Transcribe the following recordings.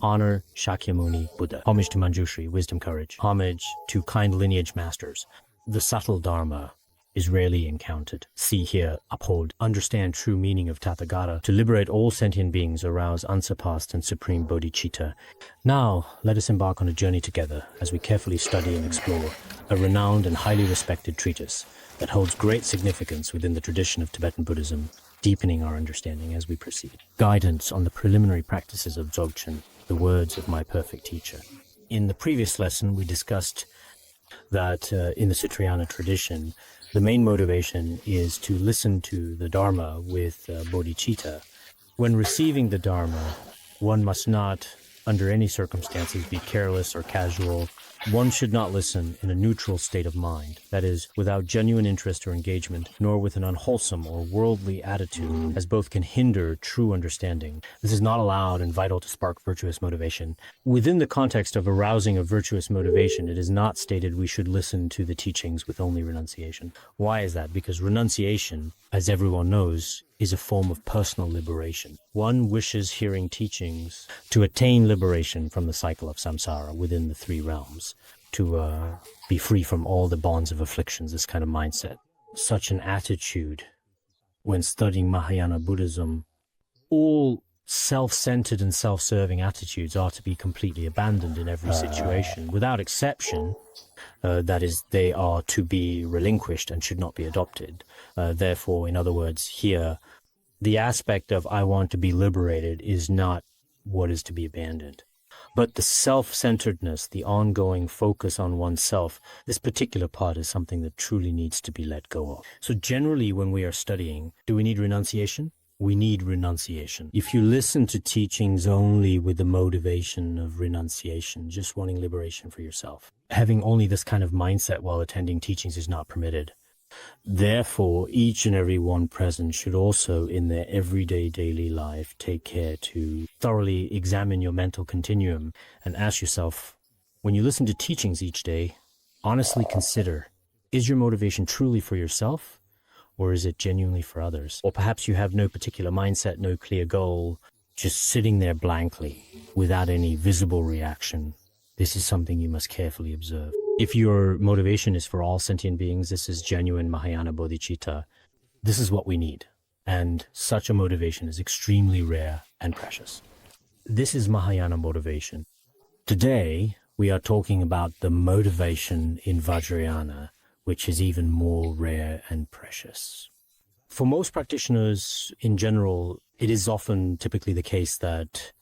Honor Shakyamuni Buddha. Homage to Manjushri, wisdom, courage. Homage to kind lineage masters. The subtle Dharma is rarely encountered. See, hear, uphold, understand true meaning of Tathagata, to liberate all sentient beings, arouse unsurpassed and supreme bodhicitta. Now, let us embark on a journey together as we carefully study and explore a renowned and highly respected treatise that holds great significance within the tradition of Tibetan Buddhism, deepening our understanding as we proceed. Guidance on the preliminary practices of Dzogchen, the words of my perfect teacher. In the previous lesson, we discussed that in the Sutrayana tradition, the main motivation is to listen to the Dharma with bodhicitta. When receiving the Dharma, one must not, under any circumstances, be careless or casual. One should not listen in a neutral state of mind, that is, without genuine interest or engagement, nor with an unwholesome or worldly attitude, as both can hinder true understanding. This is not allowed and vital to spark virtuous motivation. Within the context of arousing a virtuous motivation, it is not stated we should listen to the teachings with only renunciation. Why is that? Because renunciation, as everyone knows, is a form of personal liberation. One wishes hearing teachings to attain liberation from the cycle of samsara within the three realms, to be free from all the bonds of afflictions, this kind of mindset. Such an attitude, when studying Mahayana Buddhism, all self-centered and self-serving attitudes are to be completely abandoned in every situation, without exception. That is, they are to be relinquished and should not be adopted. Therefore, in other words, here, the aspect of I want to be liberated is not what is to be abandoned. But the self-centeredness, the ongoing focus on oneself, this particular part is something that truly needs to be let go of. So generally, when we are studying, do we need renunciation? We need renunciation. If you listen to teachings only with the motivation of renunciation, just wanting liberation for yourself, having only this kind of mindset while attending teachings is not permitted. Therefore, each and every one present should also, in their everyday daily life, take care to thoroughly examine your mental continuum and ask yourself, when you listen to teachings each day, honestly consider, is your motivation truly for yourself? Or is it genuinely for others? Or perhaps you have no particular mindset, no clear goal, just sitting there blankly without any visible reaction. This is something you must carefully observe. If your motivation is for all sentient beings, this is genuine Mahayana bodhicitta. This is what we need. And such a motivation is extremely rare and precious. This is Mahayana motivation. Today, we are talking about the motivation in Vajrayana, which is even more rare and precious. For most practitioners in general, it is often typically the case that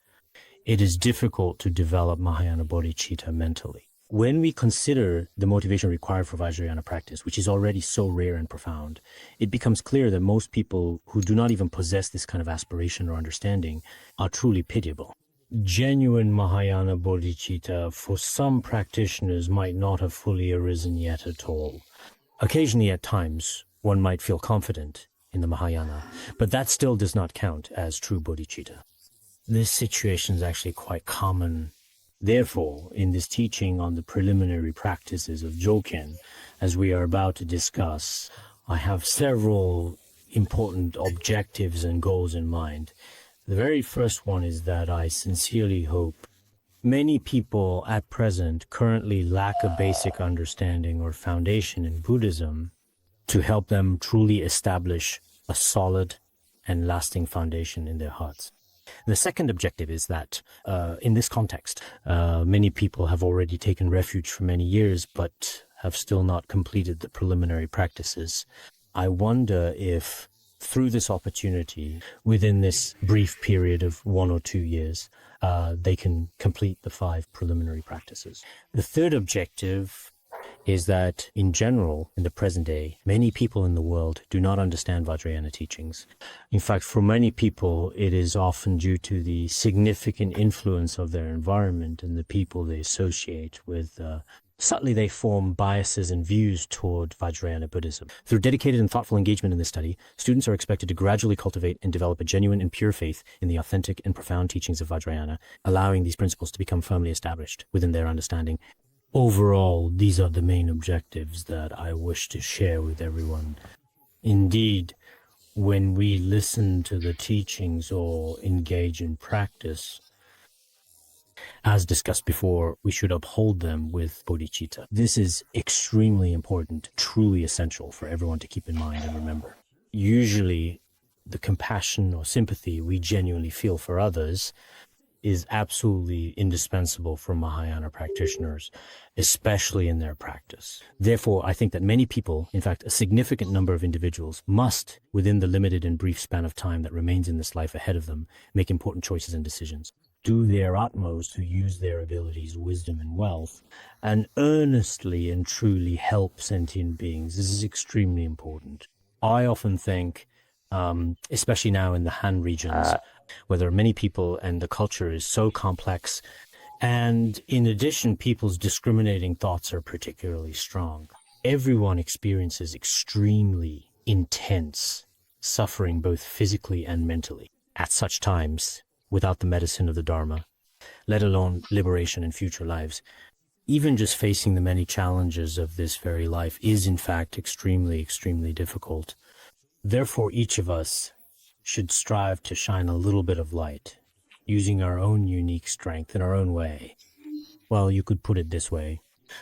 it is difficult to develop Mahayana bodhicitta mentally. When we consider the motivation required for Vajrayana practice, which is already so rare and profound, it becomes clear that most people who do not even possess this kind of aspiration or understanding are truly pitiable. Genuine Mahayana bodhicitta for some practitioners might not have fully arisen yet at all. Occasionally at times, one might feel confident in the Mahayana, but that still does not count as true bodhicitta. This situation is actually quite common. Therefore, in this teaching on the preliminary practices of Dzogchen, as we are about to discuss, I have several important objectives and goals in mind. The very first one is that I sincerely hope many people at present currently lack a basic understanding or foundation in Buddhism to help them truly establish a solid and lasting foundation in their hearts. The second objective is that in this context, many people have already taken refuge for many years but have still not completed the preliminary practices. I wonder if through this opportunity, within this brief period of 1 or 2 years, they can complete the 5 preliminary practices. The third objective is that, in general, in the present day, many people in the world do not understand Vajrayana teachings. In fact, for many people, it is often due to the significant influence of their environment and the people they associate with. Subtly, they form biases and views toward Vajrayana Buddhism. Through dedicated and thoughtful engagement in this study, students are expected to gradually cultivate and develop a genuine and pure faith in the authentic and profound teachings of Vajrayana, allowing these principles to become firmly established within their understanding. Overall, these are the main objectives that I wish to share with everyone. Indeed, when we listen to the teachings or engage in practice, As discussed before, we should uphold them with bodhicitta. This is extremely important, truly essential for everyone to keep in mind and remember. Usually, the compassion or sympathy we genuinely feel for others is absolutely indispensable for Mahayana practitioners, especially in their practice. Therefore, I think that many people, in fact, a significant number of individuals, must, within the limited and brief span of time that remains in this life ahead of them, make important choices and decisions, do their utmost to use their abilities, wisdom, and wealth, and earnestly and truly help sentient beings. This is extremely important. I often think, especially now in the Han regions, where there are many people and the culture is so complex, and in addition, people's discriminating thoughts are particularly strong. Everyone experiences extremely intense suffering, both physically and mentally, at such times, without the medicine of the Dharma, let alone liberation in future lives. Even just facing the many challenges of this very life is, in fact, extremely, extremely difficult. Therefore, each of us should strive to shine a little bit of light, using our own unique strength in our own way. Well, you could put it this way.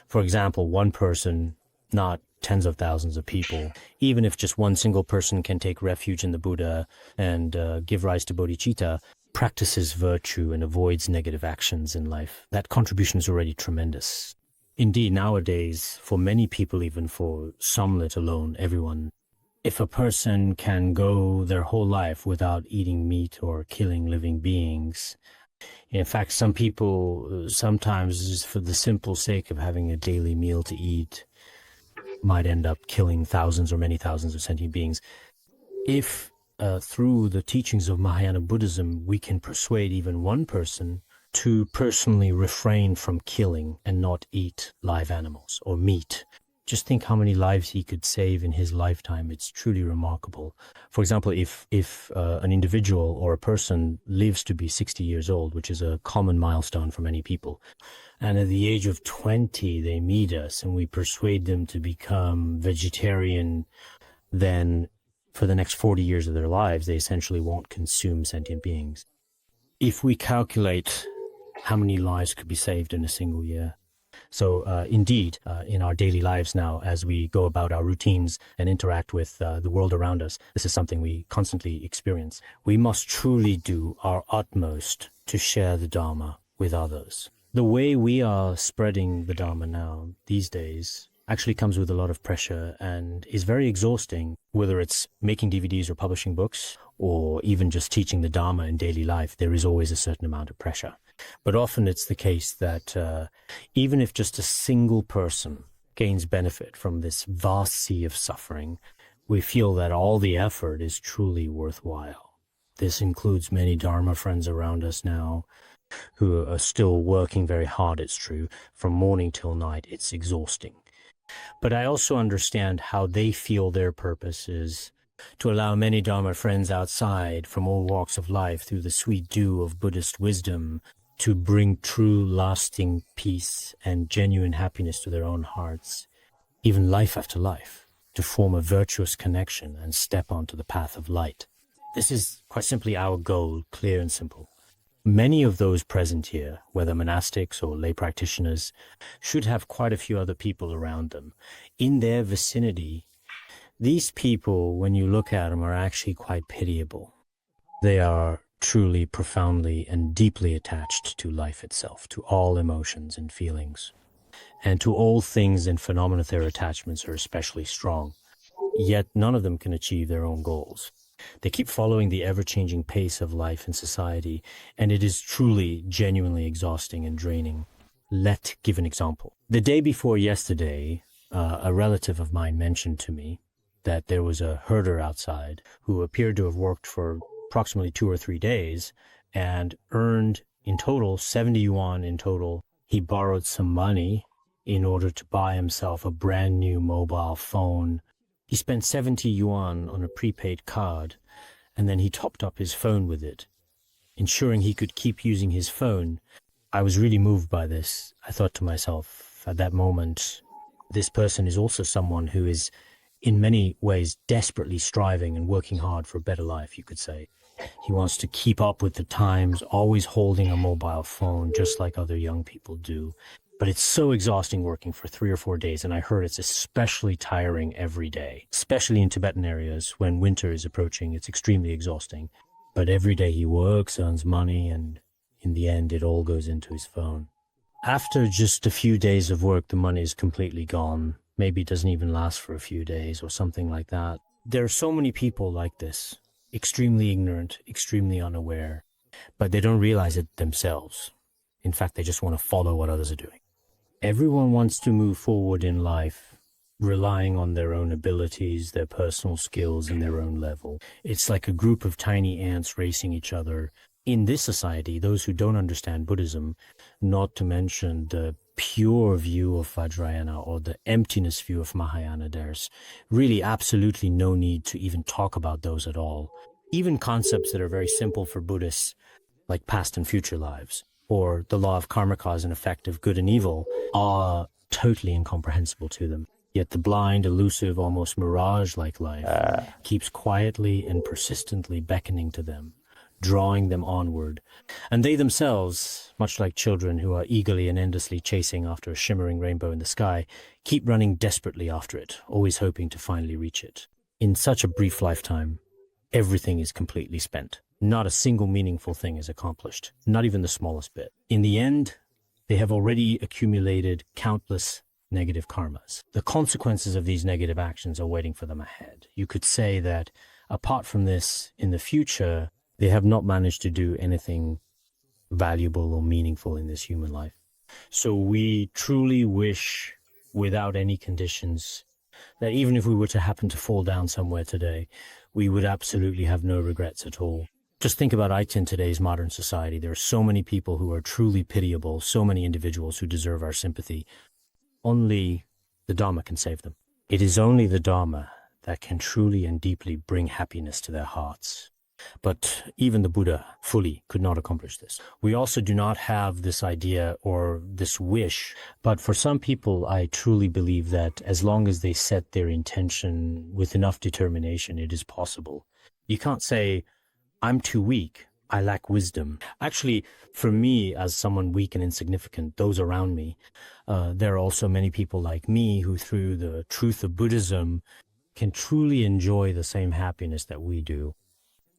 For example, one person, not tens of thousands of people, even if just one single person can take refuge in the Buddha and give rise to bodhicitta, practices virtue and avoids negative actions in life, that contribution is already tremendous. Indeed, nowadays, for many people, even for some, let alone everyone, if a person can go their whole life without eating meat or killing living beings, in fact, some people sometimes, just for the simple sake of having a daily meal to eat, might end up killing thousands or many thousands of sentient beings. If through the teachings of Mahayana Buddhism, we can persuade even one person to personally refrain from killing and not eat live animals or meat, just think how many lives he could save in his lifetime. It's truly remarkable. For example, if an individual or a person lives to be 60 years old, which is a common milestone for many people, and at the age of 20 they meet us and we persuade them to become vegetarian, then for the next 40 years of their lives, they essentially won't consume sentient beings. If we calculate how many lives could be saved in a single year. So indeed, in our daily lives now, as we go about our routines and interact with the world around us, this is something we constantly experience. We must truly do our utmost to share the Dharma with others. The way we are spreading the Dharma now, these days, actually comes with a lot of pressure and is very exhausting, whether it's making DVDs or publishing books, or even just teaching the Dharma in daily life. There is always a certain amount of pressure. But often it's the case that even if just a single person gains benefit from this vast sea of suffering, we feel that all the effort is truly worthwhile. This includes many Dharma friends around us now who are still working very hard, it's true, from morning till night. It's exhausting. But I also understand how they feel their purpose is to allow many Dharma friends outside from all walks of life through the sweet dew of Buddhist wisdom to bring true lasting peace and genuine happiness to their own hearts, even life after life, to form a virtuous connection and step onto the path of light. This is quite simply our goal, clear and simple. Many of those present here, whether monastics or lay practitioners, should have quite a few other people around them. In their vicinity, these people, when you look at them, are actually quite pitiable. They are truly, profoundly, and deeply attached to life itself, to all emotions and feelings. And to all things and phenomena, their attachments are especially strong. Yet none of them can achieve their own goals. They keep following the ever-changing pace of life and society, and it is truly, genuinely exhausting and draining. Let's give an example. The day before yesterday, a relative of mine mentioned to me that there was a herder outside who appeared to have worked for approximately 2 or 3 days and earned in total 70 yuan in total. He borrowed some money in order to buy himself a brand new mobile phone. He spent 70 yuan on a prepaid card, and then he topped up his phone with it, ensuring he could keep using his phone. I was really moved by this. I thought to myself at that moment, this person is also someone who is in many ways desperately striving and working hard for a better life, you could say. He wants to keep up with the times, always holding a mobile phone, just like other young people do. But it's so exhausting working for 3 or 4 days, and I heard it's especially tiring every day, especially in Tibetan areas when winter is approaching. It's extremely exhausting. But every day he works, earns money, and in the end, it all goes into his phone. After just a few days of work, the money is completely gone. Maybe it doesn't even last for a few days or something like that. There are so many people like this, extremely ignorant, extremely unaware, but they don't realize it themselves. In fact, they just want to follow what others are doing. Everyone wants to move forward in life, relying on their own abilities, their personal skills, and their own level. It's like a group of tiny ants racing each other. In this society, those who don't understand Buddhism, not to mention the pure view of Vajrayana or the emptiness view of Mahayana, there's really absolutely no need to even talk about those at all. Even concepts that are very simple for Buddhists, like past and future lives, or the law of karma cause and effect of good and evil, are totally incomprehensible to them. Yet the blind, elusive, almost mirage-like life keeps quietly and persistently beckoning to them, drawing them onward. And they themselves, much like children who are eagerly and endlessly chasing after a shimmering rainbow in the sky, keep running desperately after it, always hoping to finally reach it. In such a brief lifetime, everything is completely spent. Not a single meaningful thing is accomplished, not even the smallest bit. In the end, they have already accumulated countless negative karmas. The consequences of these negative actions are waiting for them ahead. You could say that apart from this, in the future, they have not managed to do anything valuable or meaningful in this human life. So we truly wish, without any conditions, that even if we were to happen to fall down somewhere today, we would absolutely have no regrets at all. Just think about it in today's modern society. There are so many people who are truly pitiable, so many individuals who deserve our sympathy. Only the Dharma can save them. It is only the Dharma that can truly and deeply bring happiness to their hearts. But even the Buddha fully could not accomplish this. We also do not have this idea or this wish, but for some people, I truly believe that as long as they set their intention with enough determination, it is possible. You can't say, I'm too weak, I lack wisdom. Actually, for me, as someone weak and insignificant, those around me, there are also many people like me who, through the truth of Buddhism, can truly enjoy the same happiness that we do.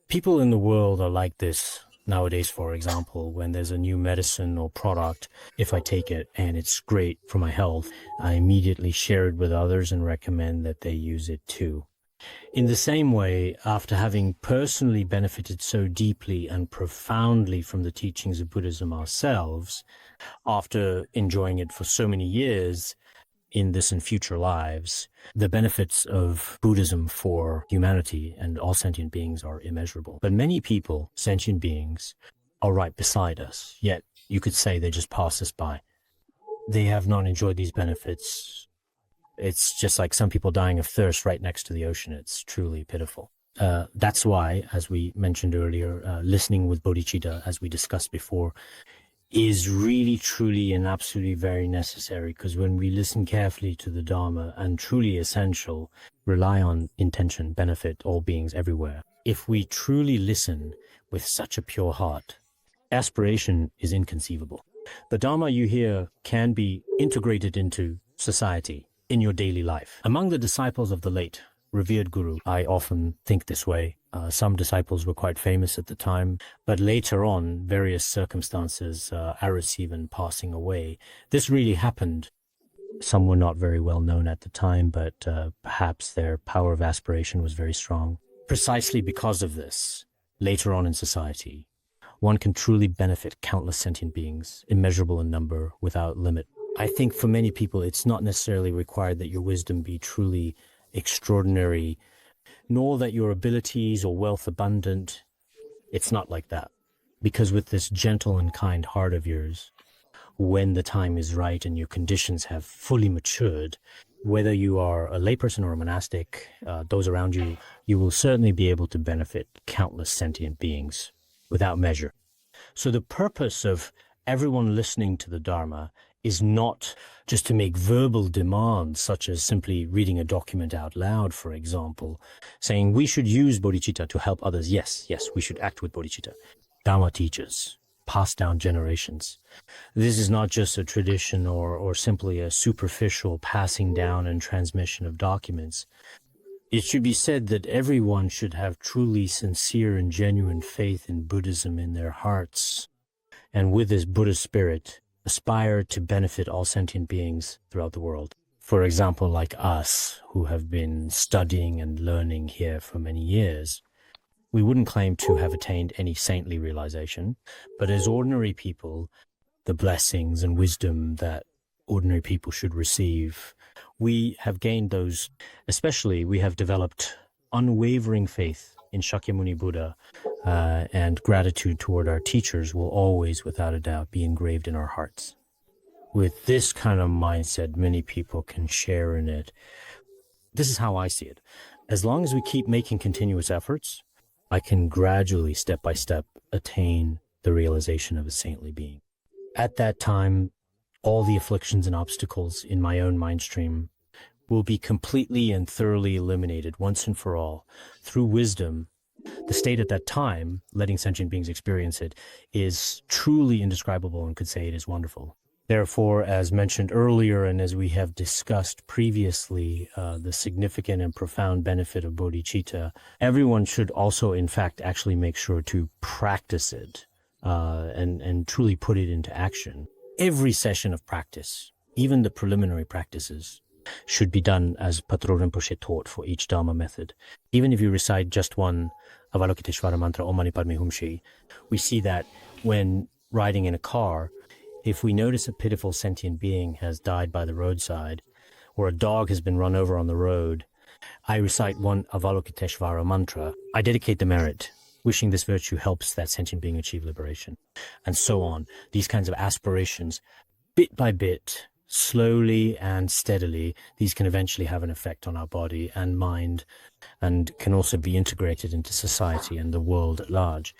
People in the world are like this nowadays, for example, when there's a new medicine or product, if I take it and it's great for my health, I immediately share it with others and recommend that they use it too. In the same way, after having personally benefited so deeply and profoundly from the teachings of Buddhism ourselves, after enjoying it for so many years in this and future lives, the benefits of Buddhism for humanity and all sentient beings are immeasurable. But many people, sentient beings, are right beside us, yet you could say they just pass us by. They have not enjoyed these benefits. It's just like some people dying of thirst right next to the ocean. It's truly pitiful. That's why, as we mentioned earlier, listening with bodhicitta, as we discussed before, is really, truly, and absolutely very necessary, because when we listen carefully to the Dharma, and truly essential, rely on intention, benefit all beings everywhere. If we truly listen with such a pure heart, aspiration is inconceivable. The Dharma you hear can be integrated into society, in your daily life. Among the disciples of the late revered guru, I often think this way. Some disciples were quite famous at the time, but later on, various circumstances, Aris even passing away. This really happened. Some were not very well known at the time, but perhaps their power of aspiration was very strong. Precisely because of this, later on in society, one can truly benefit countless sentient beings, immeasurable in number, without limit. I think for many people, it's not necessarily required that your wisdom be truly extraordinary, nor that your abilities or wealth abundant. It's not like that. Because with this gentle and kind heart of yours, when the time is right and your conditions have fully matured, whether you are a layperson or a monastic, those around you, you will certainly be able to benefit countless sentient beings without measure. So the purpose of everyone listening to the Dharma is not just to make verbal demands, such as simply reading a document out loud, for example, saying we should use bodhicitta to help others. Yes, we should act with bodhicitta. Dharma teaches, passed down generations. This is not just a tradition or simply a superficial passing down and transmission of documents. It should be said that everyone should have truly sincere and genuine faith in Buddhism in their hearts, and with this Buddhist spirit, aspire to benefit all sentient beings throughout the world. For example, like us, who have been studying and learning here for many years, we wouldn't claim to have attained any saintly realization, but as ordinary people, the blessings and wisdom that ordinary people should receive, we have gained those. Especially, we have developed unwavering faith in Shakyamuni Buddha, and gratitude toward our teachers will always, without a doubt, be engraved in our hearts. With this kind of mindset, many people can share in it. This is how I see it. As long as we keep making continuous efforts, I can gradually, step by step, attain the realization of a saintly being. At that time, all the afflictions and obstacles in my own mind stream will be completely and thoroughly eliminated once and for all. Through wisdom, the state at that time, letting sentient beings experience it, is truly indescribable and could say it is wonderful. Therefore, as mentioned earlier and as we have discussed previously, the significant and profound benefit of bodhicitta, everyone should also, in fact, actually make sure to practice it and truly put it into action. Every session of practice, even the preliminary practices, should be done as Patrul Rinpoche taught for each Dharma method. Even if you recite just one Avalokiteshvara mantra, Om Mani Padme Hum Shri, we see that when riding in a car, if we notice a pitiful sentient being has died by the roadside, or a dog has been run over on the road, I recite one Avalokiteshvara mantra. I dedicate the merit, wishing this virtue helps that sentient being achieve liberation, and so on. These kinds of aspirations, bit by bit, slowly and steadily, these can eventually have an effect on our body and mind, and can also be integrated into society and the world at large.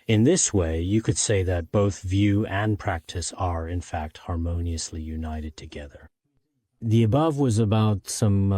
In this way, you could say that both view and practice are, in fact, harmoniously united together. The above was about some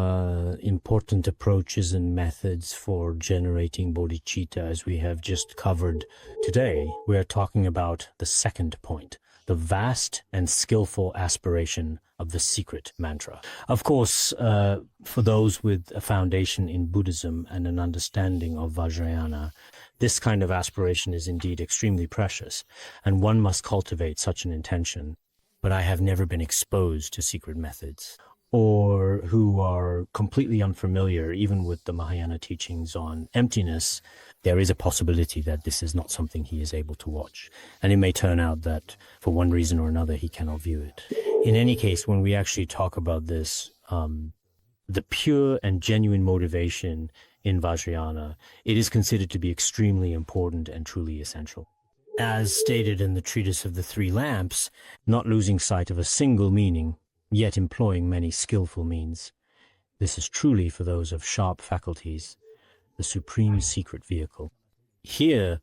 important approaches and methods for generating bodhicitta, as we have just covered. Today, we are talking about the second point, the vast and skillful aspiration of the secret mantra. Of course, for those with a foundation in Buddhism and an understanding of Vajrayana, this kind of aspiration is indeed extremely precious, and one must cultivate such an intention. But I have never been exposed to secret methods, or who are completely unfamiliar even with the Mahayana teachings on emptiness. There is a possibility that this is not something he is able to watch, and it may turn out that for one reason or another he cannot view it. In any case, when we actually talk about this, the pure and genuine motivation in Vajrayana, it is considered to be extremely important and truly essential. As stated in the Treatise of the Three Lamps, not losing sight of a single meaning, yet employing many skillful means. This is truly for those of sharp faculties, the supreme secret vehicle. Here,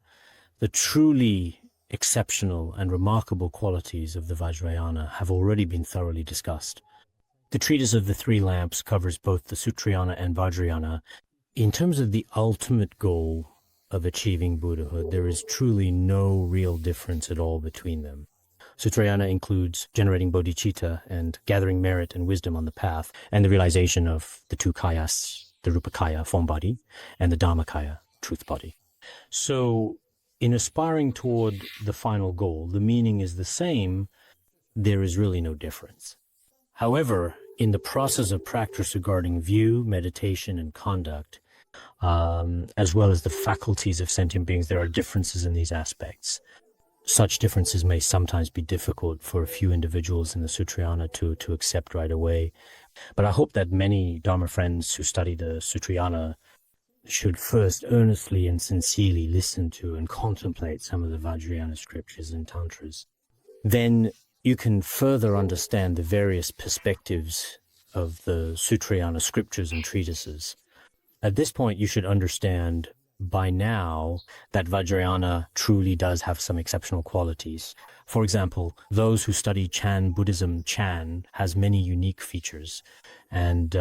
the truly exceptional and remarkable qualities of the Vajrayana have already been thoroughly discussed. The Treatise of the Three Lamps covers both the Sutrayana and Vajrayana. In terms of the ultimate goal of achieving Buddhahood, there is truly no real difference at all between them. Sutrayana includes generating bodhicitta and gathering merit and wisdom on the path, and the realization of the two kayas, the Rupakaya, form body, and the Dharmakaya, truth body. So, in aspiring toward the final goal, the meaning is the same. There is really no difference. However, in the process of practice regarding view, meditation, and conduct, as well as the faculties of sentient beings, there are differences in these aspects. Such differences may sometimes be difficult for a few individuals in the Sutrayana to accept right away. But I hope that many Dharma friends who study the Sutrayana should first earnestly and sincerely listen to and contemplate some of the Vajrayana scriptures and tantras. Then you can further understand the various perspectives of the Sutrayana scriptures and treatises. At this point, you should understand by now that Vajrayana truly does have some exceptional qualities. For example, those who study Chan Buddhism, Chan has many unique features, and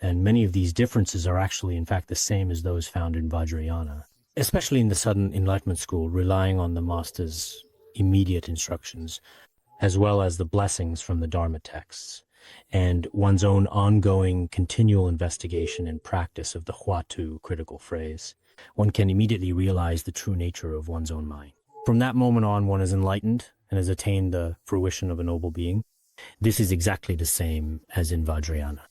many of these differences are actually, in fact, the same as those found in Vajrayana, especially in the Sudden Enlightenment School, relying on the master's immediate instructions, as well as the blessings from the Dharma texts, and one's own ongoing continual investigation and practice of the Huatu critical phrase. One can immediately realize the true nature of one's own mind. From that moment on, one is enlightened and has attained the fruition of a noble being. This is exactly the same as in Vajrayana.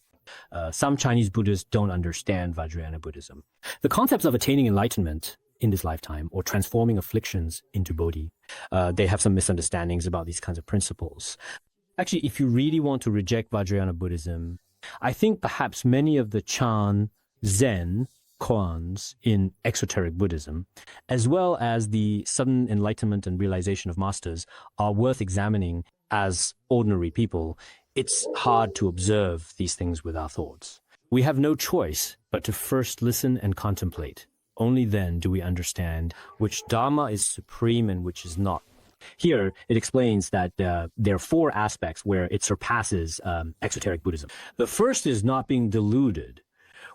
Some Chinese Buddhists don't understand Vajrayana Buddhism. The concepts of attaining enlightenment in this lifetime or transforming afflictions into bodhi, they have some misunderstandings about these kinds of principles. Actually, if you really want to reject Vajrayana Buddhism, I think perhaps many of the Chan, Zen, koans in exoteric Buddhism, as well as the sudden enlightenment and realization of masters, are worth examining as ordinary people. It's hard to observe these things with our thoughts. We have no choice but to first listen and contemplate. Only then do we understand which Dharma is supreme and which is not. Here, it explains that there are four aspects where it surpasses exoteric Buddhism. The first is not being deluded,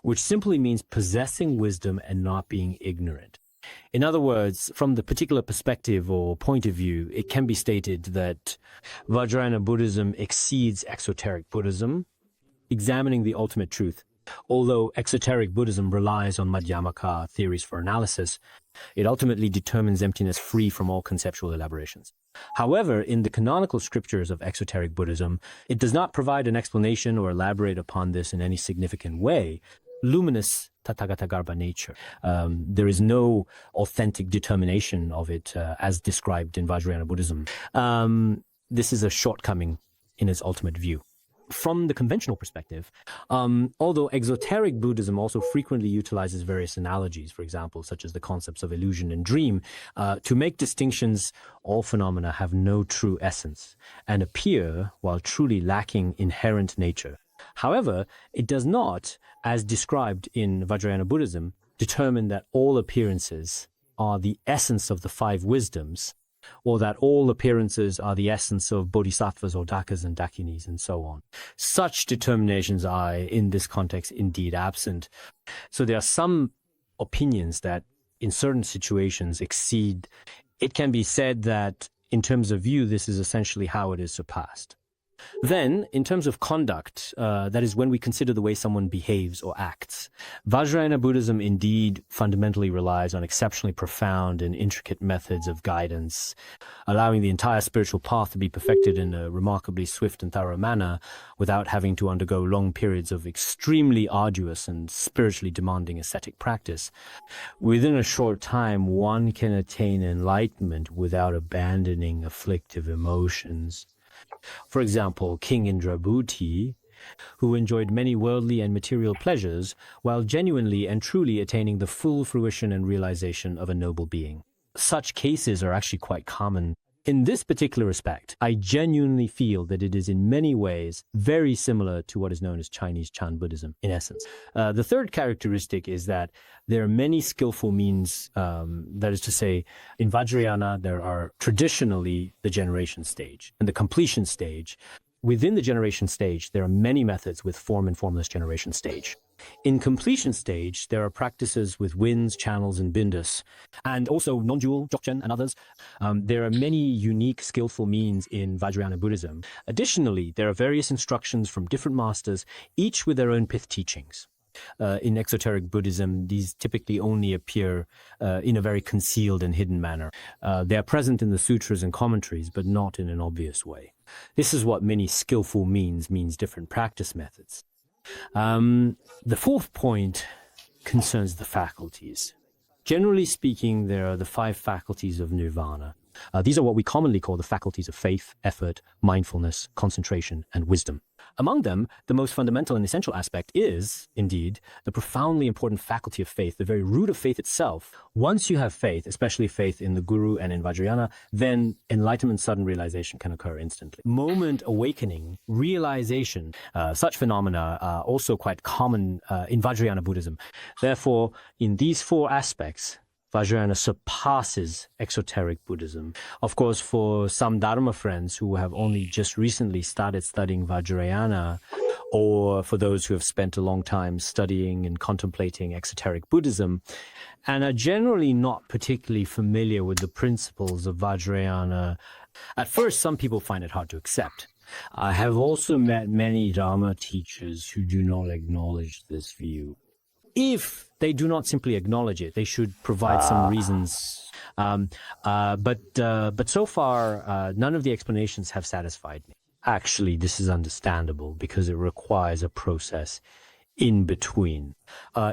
which simply means possessing wisdom and not being ignorant. In other words, from the particular perspective or point of view, it can be stated that Vajrayana Buddhism exceeds exoteric Buddhism, examining the ultimate truth. Although exoteric Buddhism relies on Madhyamaka theories for analysis, it ultimately determines emptiness free from all conceptual elaborations. However, in the canonical scriptures of exoteric Buddhism, it does not provide an explanation or elaborate upon this in any significant way. Luminous Tathagatagarbha nature. There is no authentic determination of it as described in Vajrayana Buddhism. This is a shortcoming in its ultimate view. From the conventional perspective, although exoteric Buddhism also frequently utilizes various analogies, for example, such as the concepts of illusion and dream, to make distinctions, all phenomena have no true essence and appear while truly lacking inherent nature. However, it does not, as described in Vajrayana Buddhism, determine that all appearances are the essence of the five wisdoms, or that all appearances are the essence of bodhisattvas or dakas and dakinis, and so on. Such determinations are, in this context, indeed absent. So there are some opinions that, in certain situations, exceed. It can be said that, in terms of view, this is essentially how it is surpassed. Then, in terms of conduct, that is when we consider the way someone behaves or acts, Vajrayana Buddhism indeed fundamentally relies on exceptionally profound and intricate methods of guidance, allowing the entire spiritual path to be perfected in a remarkably swift and thorough manner without having to undergo long periods of extremely arduous and spiritually demanding ascetic practice. Within a short time, one can attain enlightenment without abandoning afflictive emotions. For example, King Indrabhuti, who enjoyed many worldly and material pleasures while genuinely and truly attaining the full fruition and realization of a noble being. Such cases are actually quite common. In this particular respect, I genuinely feel that it is in many ways very similar to what is known as Chinese Chan Buddhism, in essence. The third characteristic is that there are many skillful means, that is to say, in Vajrayana, there are traditionally the generation stage and the completion stage. Within the generation stage, there are many methods with form and formless generation stage. In completion stage, there are practices with winds, channels, and bindus, and also non-dual, Dzogchen, and others. There are many unique, skillful means in Vajrayana Buddhism. Additionally, there are various instructions from different masters, each with their own pith teachings. In exoteric Buddhism, these typically only appear in a very concealed and hidden manner. They are present in the sutras and commentaries, but not in an obvious way. This is what many skillful means different practice methods. The fourth point concerns the faculties. Generally speaking, there are the five faculties of nirvana. These are what we commonly call the faculties of faith, effort, mindfulness, concentration, and wisdom. Among them, the most fundamental and essential aspect is, indeed, the profoundly important faculty of faith, the very root of faith itself. Once you have faith, especially faith in the Guru and in Vajrayana, then enlightenment, sudden realization can occur instantly. Moment awakening, realization, such phenomena are also quite common in Vajrayana Buddhism. Therefore, in these four aspects, Vajrayana surpasses exoteric Buddhism. Of course, for some Dharma friends who have only just recently started studying Vajrayana, or for those who have spent a long time studying and contemplating exoteric Buddhism, and are generally not particularly familiar with the principles of Vajrayana, at first some people find it hard to accept. I have also met many Dharma teachers who do not acknowledge this view. If they do not simply acknowledge it, they should provide some reasons. But so far, none of the explanations have satisfied me. Actually, this is understandable because it requires a process in between.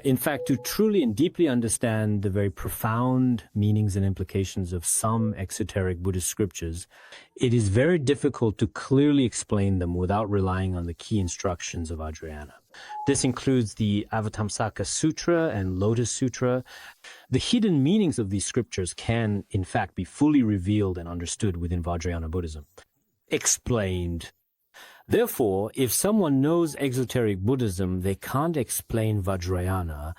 In fact, to truly and deeply understand the very profound meanings and implications of some exoteric Buddhist scriptures, it is very difficult to clearly explain them without relying on the key instructions of Vajrayana. This includes the Avatamsaka Sutra and Lotus Sutra. The hidden meanings of these scriptures can, in fact, be fully revealed and understood within Vajrayana Buddhism. Explained. Therefore, if someone knows exoteric Buddhism, they can't explain Vajrayana.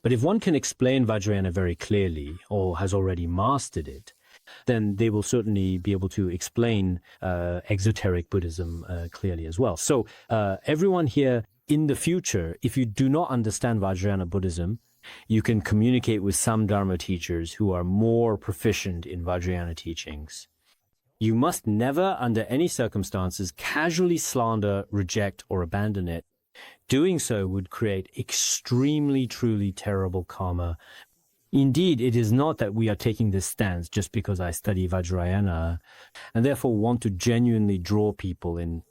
But if one can explain Vajrayana very clearly, or has already mastered it, then they will certainly be able to explain exoteric Buddhism clearly as well. So everyone here, in the future, if you do not understand Vajrayana Buddhism, you can communicate with some Dharma teachers who are more proficient in Vajrayana teachings. You must never, under any circumstances, casually slander, reject, or abandon it. Doing so would create extremely, truly terrible karma. Indeed, it is not that we are taking this stance just because I study Vajrayana and therefore want to genuinely draw people in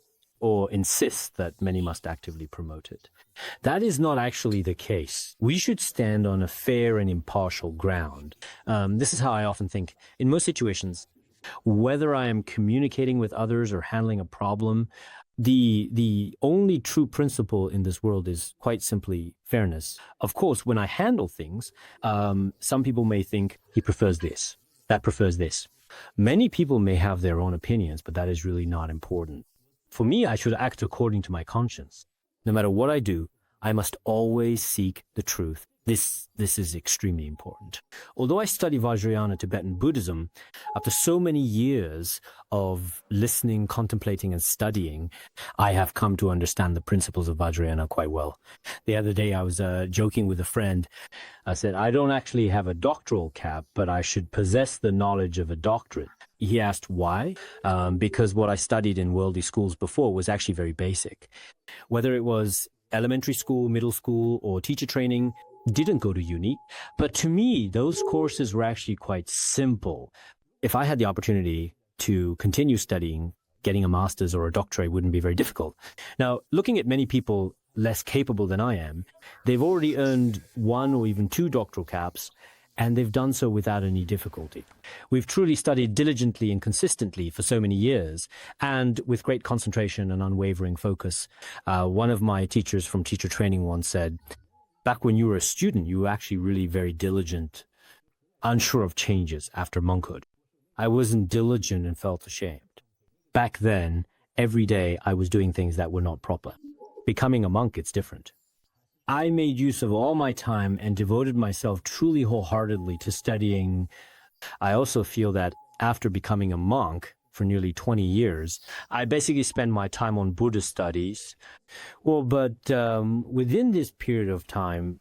or insist that many must actively promote it. That is not actually the case. We should stand on a fair and impartial ground. This is how I often think. In most situations, whether I am communicating with others or handling a problem, the only true principle in this world is quite simply fairness. Of course, when I handle things, some people may think he prefers this, that prefers this. Many people may have their own opinions, but that is really not important. For me, I should act according to my conscience. No matter what I do, I must always seek the truth. This is extremely important. Although I study Vajrayana Tibetan Buddhism, after so many years of listening, contemplating, and studying, I have come to understand the principles of Vajrayana quite well. The other day, I was joking with a friend. I said, I don't actually have a doctoral cap, but I should possess the knowledge of a doctorate. He asked why, because what I studied in worldly schools before was actually very basic. Whether it was elementary school, middle school, or teacher training, didn't go to uni. But to me, those courses were actually quite simple. If I had the opportunity to continue studying, getting a master's or a doctorate wouldn't be very difficult. Now, looking at many people less capable than I am, they've already earned 1 or even 2 doctoral caps, and they've done so without any difficulty. We've truly studied diligently and consistently for so many years, and with great concentration and unwavering focus. One of my teachers from teacher training once said, back when you were a student, you were actually really very diligent, unsure of changes after monkhood. I wasn't diligent and felt ashamed. Back then, every day I was doing things that were not proper. Becoming a monk, it's different. I made use of all my time and devoted myself truly wholeheartedly to studying. I also feel that after becoming a monk for nearly 20 years, I basically spend my time on Buddhist studies. Well, but within this period of time,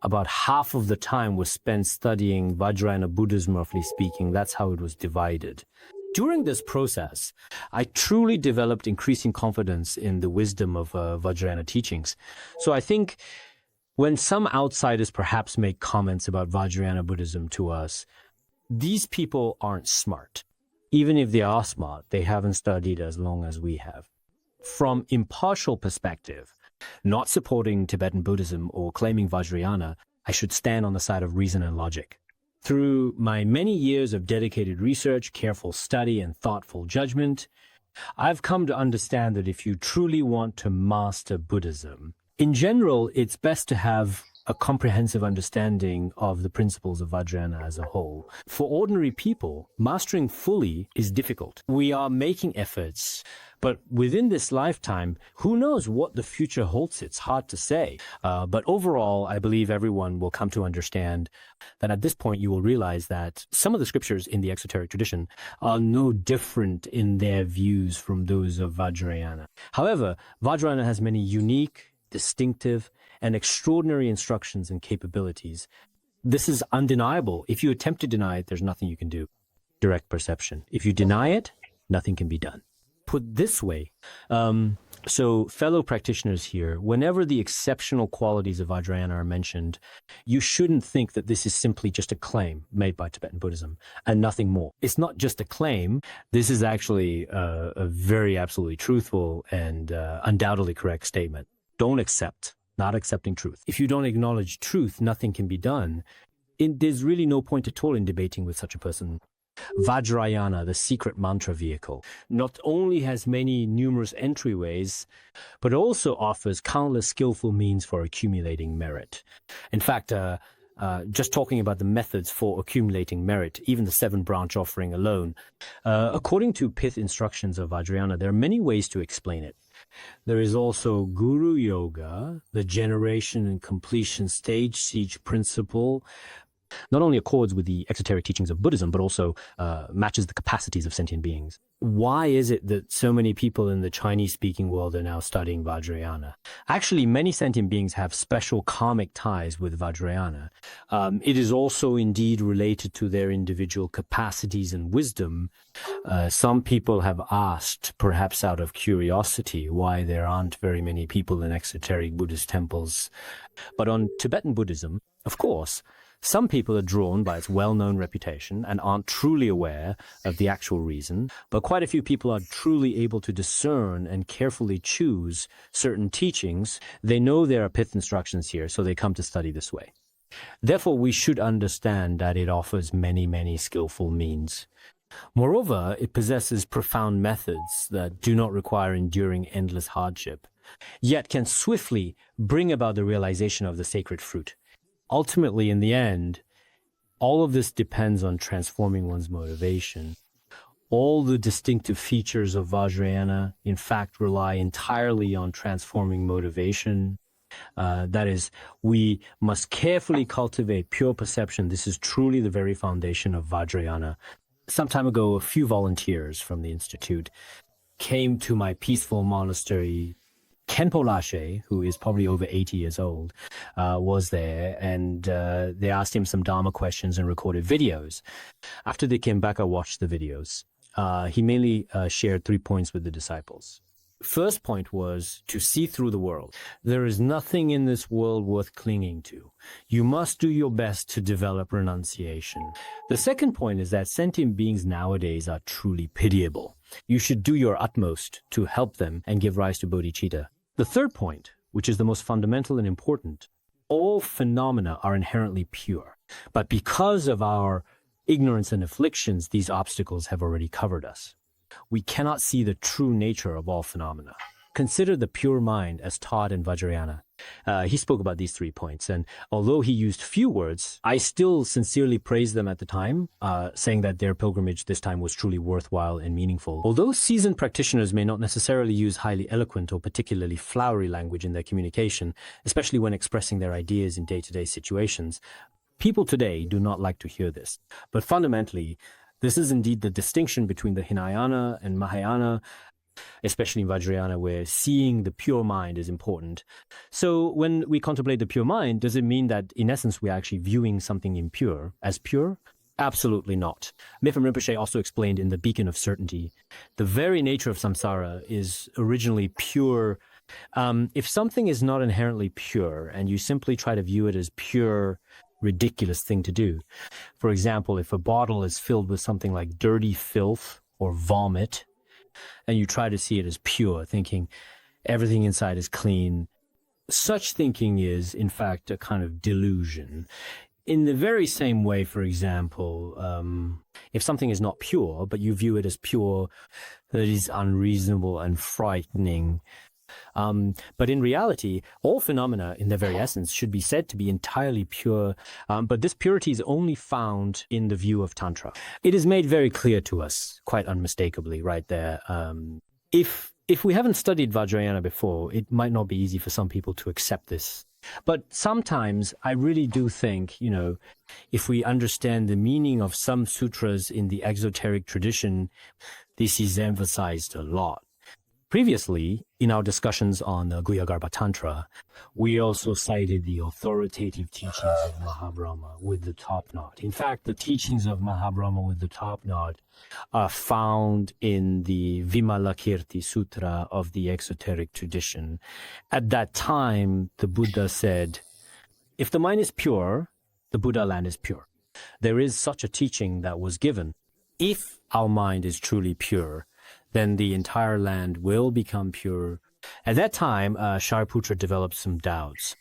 about half of the time was spent studying Vajrayana Buddhism, roughly speaking. That's how it was divided. During this process, I truly developed increasing confidence in the wisdom of Vajrayana teachings. So I think when some outsiders perhaps make comments about Vajrayana Buddhism to us, these people aren't smart. Even if they are smart, they haven't studied as long as we have. From impartial perspective, not supporting Tibetan Buddhism or claiming Vajrayana, I should stand on the side of reason and logic. Through my many years of dedicated research, careful study, and thoughtful judgment, I've come to understand that if you truly want to master Buddhism, in general, it's best to have a comprehensive understanding of the principles of Vajrayana as a whole. For ordinary people, mastering fully is difficult. We are making efforts, but within this lifetime, who knows what the future holds? It's hard to say. But overall, I believe everyone will come to understand that at this point, you will realize that some of the scriptures in the exoteric tradition are no different in their views from those of Vajrayana. However, Vajrayana has many unique, distinctive, and extraordinary instructions and capabilities. This is undeniable. If you attempt to deny it, there's nothing you can do. Direct perception. If you deny it, nothing can be done. Put this way, so fellow practitioners here, whenever the exceptional qualities of Vajrayana are mentioned, you shouldn't think that this is simply just a claim made by Tibetan Buddhism and nothing more. It's not just a claim. This is actually a very absolutely truthful and undoubtedly correct statement. Don't accept. Not accepting truth. If you don't acknowledge truth, nothing can be done. There's really no point at all in debating with such a person. Vajrayana, the secret mantra vehicle, not only has many numerous entryways, but also offers countless skillful means for accumulating merit. In fact, just talking about the methods for accumulating merit, even the 7-branch offering alone, according to pith instructions of Vajrayana, there are many ways to explain it. There is also Guru Yoga, the generation and completion stage siege principle, not only accords with the exoteric teachings of Buddhism, but also matches the capacities of sentient beings. Why is it that so many people in the Chinese-speaking world are now studying Vajrayana? Actually, many sentient beings have special karmic ties with Vajrayana. It is also indeed related to their individual capacities and wisdom. Some people have asked, perhaps out of curiosity, why there aren't very many people in exoteric Buddhist temples. But on Tibetan Buddhism, of course, some people are drawn by its well-known reputation and aren't truly aware of the actual reason, but quite a few people are truly able to discern and carefully choose certain teachings. They know there are pith instructions here, so they come to study this way. Therefore, we should understand that it offers many, many skillful means. Moreover, it possesses profound methods that do not require enduring endless hardship, yet can swiftly bring about the realization of the sacred fruit. Ultimately, in the end, all of this depends on transforming one's motivation. All the distinctive features of Vajrayana, in fact, rely entirely on transforming motivation. That is, we must carefully cultivate pure perception. This is truly the very foundation of Vajrayana. Some time ago, a few volunteers from the Institute came to my peaceful monastery. Khenpo Sodargye, who is probably over 80 years old, was there, and they asked him some Dharma questions and recorded videos. After they came back, I watched the videos. He mainly shared 3 points with the disciples. First point was to see through the world. There is nothing in this world worth clinging to. You must do your best to develop renunciation. The second point is that sentient beings nowadays are truly pitiable. You should do your utmost to help them and give rise to bodhicitta. The third point, which is the most fundamental and important, all phenomena are inherently pure. But because of our ignorance and afflictions, these obstacles have already covered us. We cannot see the true nature of all phenomena. Consider the pure mind as taught in Vajrayana. He spoke about these 3 points, and although he used few words, I still sincerely praised them at the time, saying that their pilgrimage this time was truly worthwhile and meaningful. Although seasoned practitioners may not necessarily use highly eloquent or particularly flowery language in their communication, especially when expressing their ideas in day-to-day situations, people today do not like to hear this. But fundamentally, this is indeed the distinction between the Hinayana and Mahayana, especially in Vajrayana, where seeing the pure mind is important. So when we contemplate the pure mind, does it mean that in essence we are actually viewing something impure as pure? Absolutely not. Mipham Rinpoche also explained in The Beacon of Certainty, the very nature of samsara is originally pure. If something is not inherently pure and you simply try to view it as pure, ridiculous thing to do. For example, if a bottle is filled with something like dirty filth or vomit, and you try to see it as pure, thinking everything inside is clean, such thinking is, in fact, a kind of delusion. In the very same way, for example, if something is not pure, but you view it as pure, that is unreasonable and frightening. But in reality, all phenomena in their very essence should be said to be entirely pure. But this purity is only found in the view of Tantra. It is made very clear to us, quite unmistakably, right there. If we haven't studied Vajrayana before, it might not be easy for some people to accept this. But sometimes I really do think, if we understand the meaning of some sutras in the exoteric tradition, this is emphasized a lot. Previously, in our discussions on the Guhyagarbha Tantra, we also cited the authoritative teachings of Mahabrahma with the top knot. In fact, the teachings of Mahabrahma with the top knot are found in the Vimalakirti Sutra of the exoteric tradition. At that time, the Buddha said, if the mind is pure, the Buddha land is pure. There is such a teaching that was given. If our mind is truly pure, then the entire land will become pure. At that time, Shariputra developed some doubts.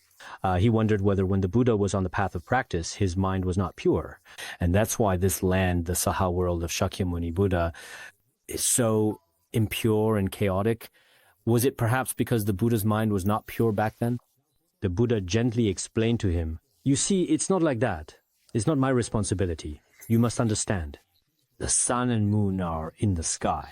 He wondered whether when the Buddha was on the path of practice, his mind was not pure. And that's why this land, the Saha world of Shakyamuni Buddha, is so impure and chaotic. Was it perhaps because the Buddha's mind was not pure back then? The Buddha gently explained to him, you see, it's not like that. It's not my responsibility. You must understand. The sun and moon are in the sky.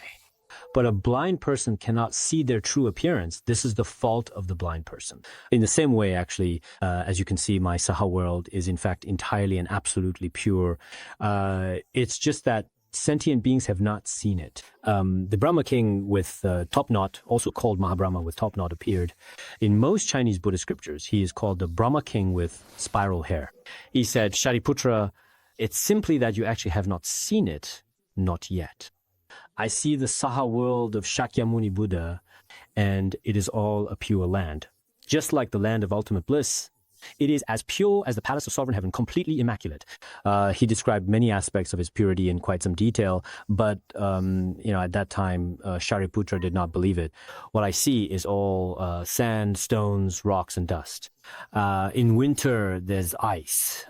But a blind person cannot see their true appearance. This is the fault of the blind person. In the same way, actually, as you can see, my Saha world is in fact entirely and absolutely pure. It's just that sentient beings have not seen it. The Brahma King with top knot, also called Mahabrahma with top knot, appeared. In most Chinese Buddhist scriptures, he is called the Brahma King with spiral hair. He said, Shariputra, it's simply that you actually have not seen it, not yet. I see the Saha world of Shakyamuni Buddha, and it is all a pure land. Just like the land of ultimate bliss, it is as pure as the palace of sovereign heaven, completely immaculate. He described many aspects of his purity in quite some detail, but at that time, Shariputra did not believe it. What I see is all sand, stones, rocks, and dust. In winter, there's ice,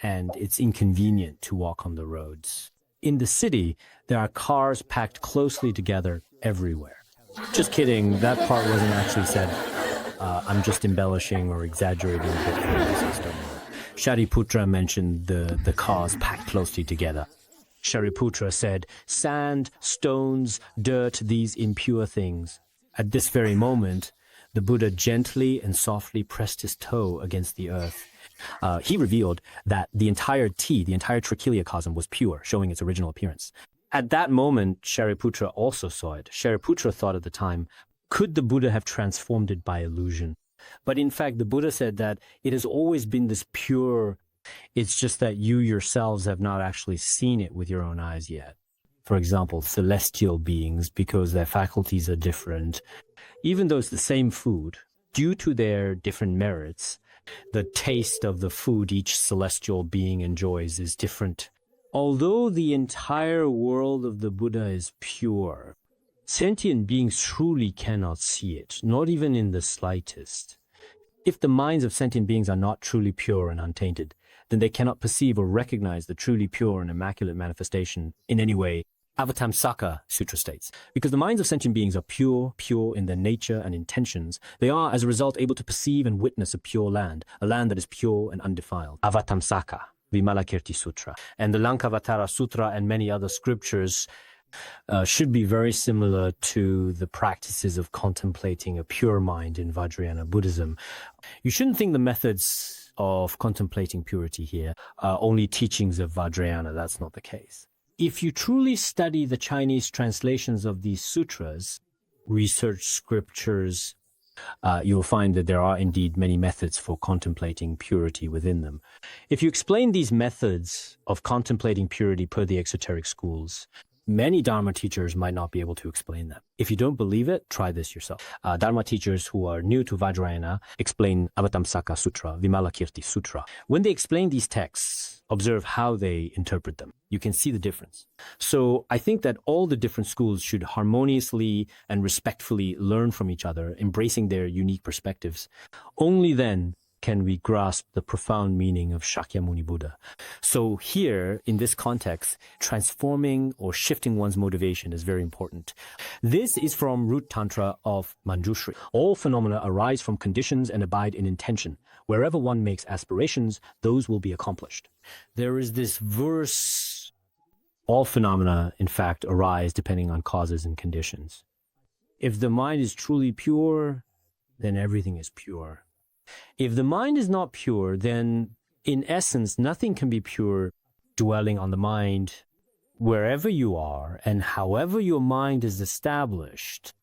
and it's inconvenient to walk on the roads. In the city, there are cars packed closely together everywhere. Just kidding, that part wasn't actually said. I'm just embellishing or exaggerating a bit for the system. Shariputra mentioned the cars packed closely together. Shariputra said, sand, stones, dirt, these impure things. At this very moment, the Buddha gently and softly pressed his toe against the earth. He revealed that the entire trachelia was pure, showing its original appearance. At that moment, Shariputra also saw it. Shariputra thought at the time, could the Buddha have transformed it by illusion? But in fact, the Buddha said that it has always been this pure. It's just that you yourselves have not actually seen it with your own eyes yet. For example, celestial beings, because their faculties are different, even though it's the same food, due to their different merits, the taste of the food each celestial being enjoys is different. Although the entire world of the Buddha is pure, sentient beings truly cannot see it, not even in the slightest. If the minds of sentient beings are not truly pure and untainted, then they cannot perceive or recognize the truly pure and immaculate manifestation in any way. Avatamsaka Sutra states, because the minds of sentient beings are pure in their nature and intentions, they are, as a result, able to perceive and witness a pure land, a land that is pure and undefiled. Avatamsaka, Vimalakirti Sutra. And the Lankavatara Sutra and many other scriptures should be very similar to the practices of contemplating a pure mind in Vajrayana Buddhism. You shouldn't think the methods of contemplating purity here are only teachings of Vajrayana. That's not the case. If you truly study the Chinese translations of these sutras, research scriptures, you'll find that there are indeed many methods for contemplating purity within them. If you explain these methods of contemplating purity per the exoteric schools, many Dharma teachers might not be able to explain them. If you don't believe it, try this yourself. Dharma teachers who are new to Vajrayana explain Avatamsaka Sutra, Vimalakirti Sutra. When they explain these texts, observe how they interpret them. You can see the difference. So I think that all the different schools should harmoniously and respectfully learn from each other, embracing their unique perspectives. Only then can we grasp the profound meaning of Shakyamuni Buddha. So here, in this context, transforming or shifting one's motivation is very important. This is from Root Tantra of Manjushri. All phenomena arise from conditions and abide in intention. Wherever one makes aspirations, those will be accomplished. There is this verse, all phenomena, in fact, arise depending on causes and conditions. If the mind is truly pure, then everything is pure. If the mind is not pure, then in essence, nothing can be pure. Dwelling on the mind, wherever you are and however your mind is established,